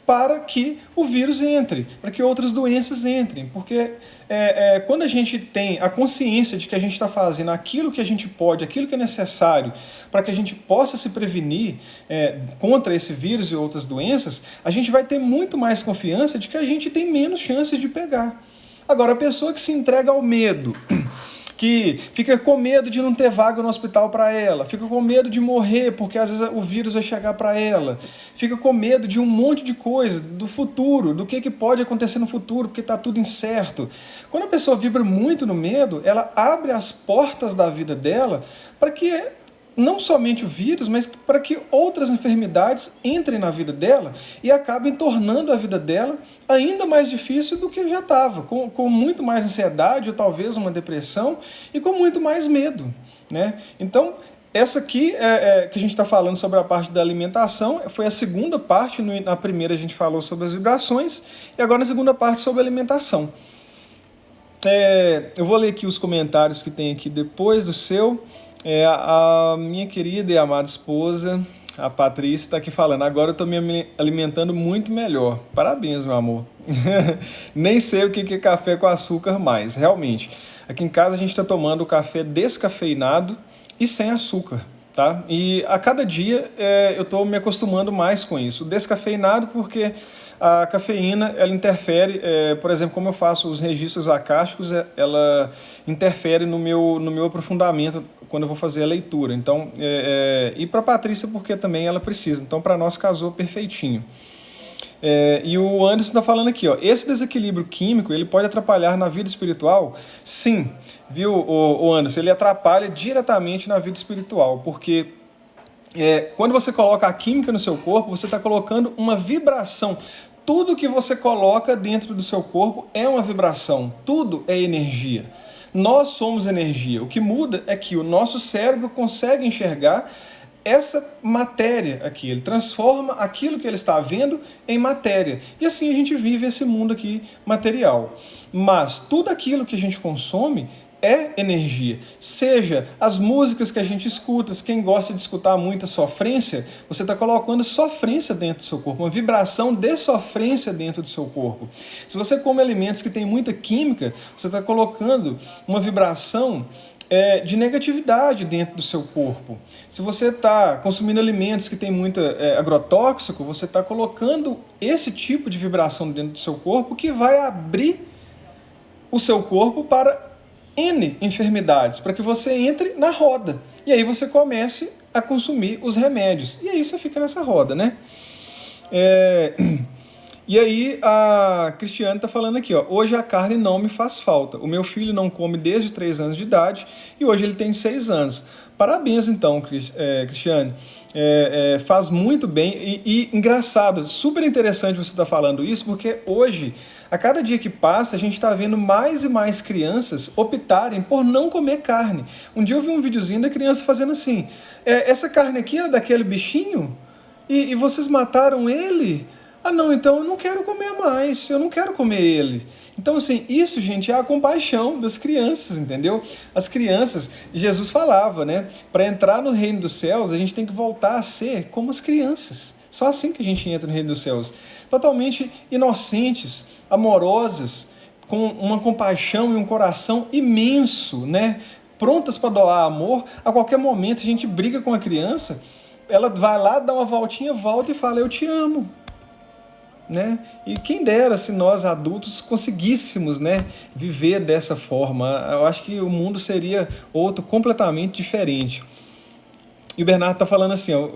para que o vírus entre, para que outras doenças entrem, porque quando a gente tem a consciência de que a gente está fazendo aquilo que a gente pode, aquilo que é necessário para que a gente possa se prevenir contra esse vírus e outras doenças, a gente vai ter muito mais confiança de que a gente tem menos chances de pegar. Agora, a pessoa que se entrega ao medo, que fica com medo de não ter vaga no hospital para ela, fica com medo de morrer porque às vezes o vírus vai chegar para ela, fica com medo de um monte de coisa, do futuro, do que pode acontecer no futuro, porque está tudo incerto. Quando a pessoa vibra muito no medo, ela abre as portas da vida dela para que não somente o vírus, mas para que outras enfermidades entrem na vida dela e acabem tornando a vida dela ainda mais difícil do que já estava, com muito mais ansiedade, ou talvez uma depressão, e com muito mais medo, né? Então, essa aqui que a gente está falando sobre a parte da alimentação, foi a segunda parte, na primeira a gente falou sobre as vibrações, e agora na segunda parte sobre a alimentação. Eu vou ler aqui os comentários que tem aqui depois do seu. A minha querida e amada esposa, A Patrícia está aqui falando, agora eu estou me alimentando muito melhor. Parabéns, meu amor. Nem sei o que é café com açúcar mais, realmente. Aqui em casa a gente está tomando café descafeinado e sem açúcar, tá? E a cada dia eu estou me acostumando mais com isso. Descafeinado porque a cafeína, ela interfere, por exemplo, como eu faço os registros acásticos, ela interfere no meu aprofundamento quando eu vou fazer a leitura. Então, e para a Patrícia, porque também ela precisa. Então, para nós casou perfeitinho. E o Anderson está falando aqui, ó, esse desequilíbrio químico, ele pode atrapalhar na vida espiritual? Sim, viu, o Anderson? Ele atrapalha diretamente na vida espiritual, porque quando você coloca a química no seu corpo, você está colocando uma vibração. Tudo que você coloca dentro do seu corpo é uma vibração, tudo é energia. Nós somos energia. O que muda é que o nosso cérebro consegue enxergar essa matéria aqui. Ele transforma aquilo que ele está vendo em matéria. E assim a gente vive esse mundo aqui material. Mas tudo aquilo que a gente consome é energia. Seja as músicas que a gente escuta, quem gosta de escutar muita sofrência, você está colocando sofrência dentro do seu corpo, uma vibração de sofrência dentro do seu corpo. Se você come alimentos que tem muita química, você está colocando uma vibração de negatividade dentro do seu corpo. Se você está consumindo alimentos que tem muito agrotóxico, você está colocando esse tipo de vibração dentro do seu corpo que vai abrir o seu corpo para N enfermidades, para que você entre na roda. E aí você comece a consumir os remédios. E aí você fica nessa roda, né? E aí a Cristiane está falando aqui, ó, hoje a carne não me faz falta. O meu filho não come desde os 3 anos de idade e hoje ele tem 6 anos. Parabéns então, Cristiane. Faz muito bem e engraçado, super interessante você estar falando isso, porque hoje, a cada dia que passa, a gente está vendo mais e mais crianças optarem por não comer carne. Um dia eu vi um videozinho da criança fazendo assim, essa carne aqui é daquele bichinho e vocês mataram ele? Ah não, então eu não quero comer mais, eu não quero comer ele. Então assim, isso gente é a compaixão das crianças, entendeu? As crianças, Jesus falava, né? Para entrar no reino dos céus, a gente tem que voltar a ser como as crianças. Só assim que a gente entra no reino dos céus. Totalmente inocentes, amorosas, com uma compaixão e um coração imenso, né? Prontas para doar amor. A qualquer momento a gente briga com a criança, ela vai lá, dá uma voltinha, volta e fala, eu te amo. Né? E quem dera se nós adultos conseguíssemos, né, viver dessa forma. Eu acho que o mundo seria outro completamente diferente. E o Bernardo está falando assim, ó,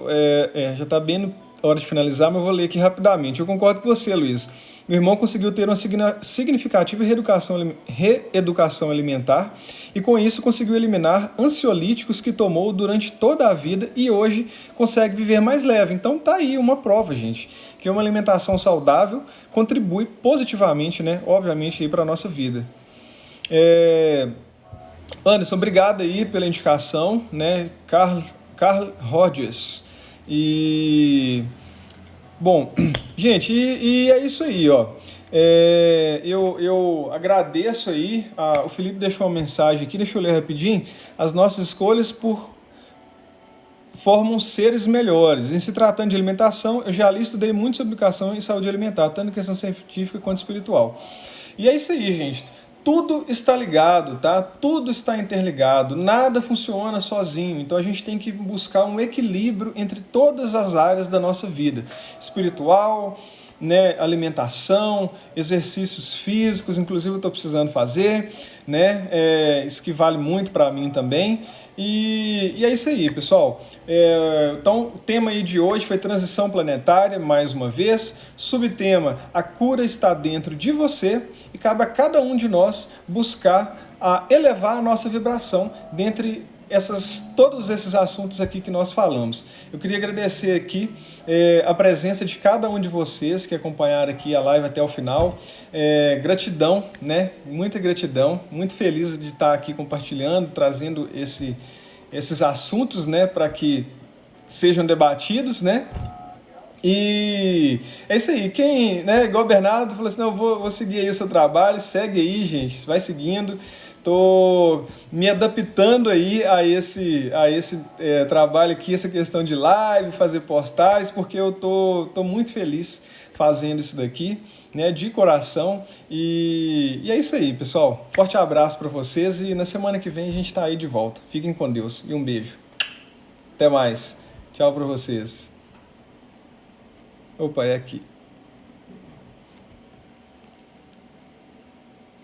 já está bem na hora de finalizar, mas eu vou ler aqui rapidamente. Eu concordo com você, Luiz. Meu irmão conseguiu ter uma significativa reeducação alimentar e com isso conseguiu eliminar ansiolíticos que tomou durante toda a vida e hoje consegue viver mais leve. Então tá aí uma prova, gente, que uma alimentação saudável contribui positivamente, né, obviamente, para a nossa vida. Anderson, obrigado aí pela indicação, né, Carl Rogers. E bom, gente, e é isso aí, ó. Eu agradeço aí, o Felipe deixou uma mensagem aqui, deixa eu ler rapidinho. As nossas escolhas formam seres melhores. Em se tratando de alimentação, eu já ali estudei muito sobre educação e saúde alimentar, tanto em questão científica quanto espiritual. E é isso aí, gente. Tudo está ligado, tá? Tudo está interligado, nada funciona sozinho. Então a gente tem que buscar um equilíbrio entre todas as áreas da nossa vida. Espiritual, né, alimentação, exercícios físicos, inclusive eu estou precisando fazer, né? Isso que vale muito para mim também. E é isso aí, pessoal. Então, o tema aí de hoje foi transição planetária, mais uma vez. Subtema, a cura está dentro de você e cabe a cada um de nós buscar elevar a nossa vibração dentre todos esses assuntos aqui que nós falamos. Eu queria agradecer aqui a presença de cada um de vocês que acompanharam aqui a live até o final. Gratidão, né? Muita gratidão. Muito feliz de estar aqui compartilhando, trazendo esses assuntos, né, para que sejam debatidos, né? E é isso aí. Quem, né, igual o Bernardo falou assim, não, eu vou seguir aí o seu trabalho, segue aí, gente, vai seguindo. Tô me adaptando aí a esse trabalho aqui, essa questão de live, fazer postagens, porque eu tô muito feliz fazendo isso daqui, né, de coração. E é isso aí, pessoal. Forte abraço para vocês e na semana que vem a gente tá aí de volta. Fiquem com Deus e um beijo. Até mais. Tchau para vocês. Opa, é aqui.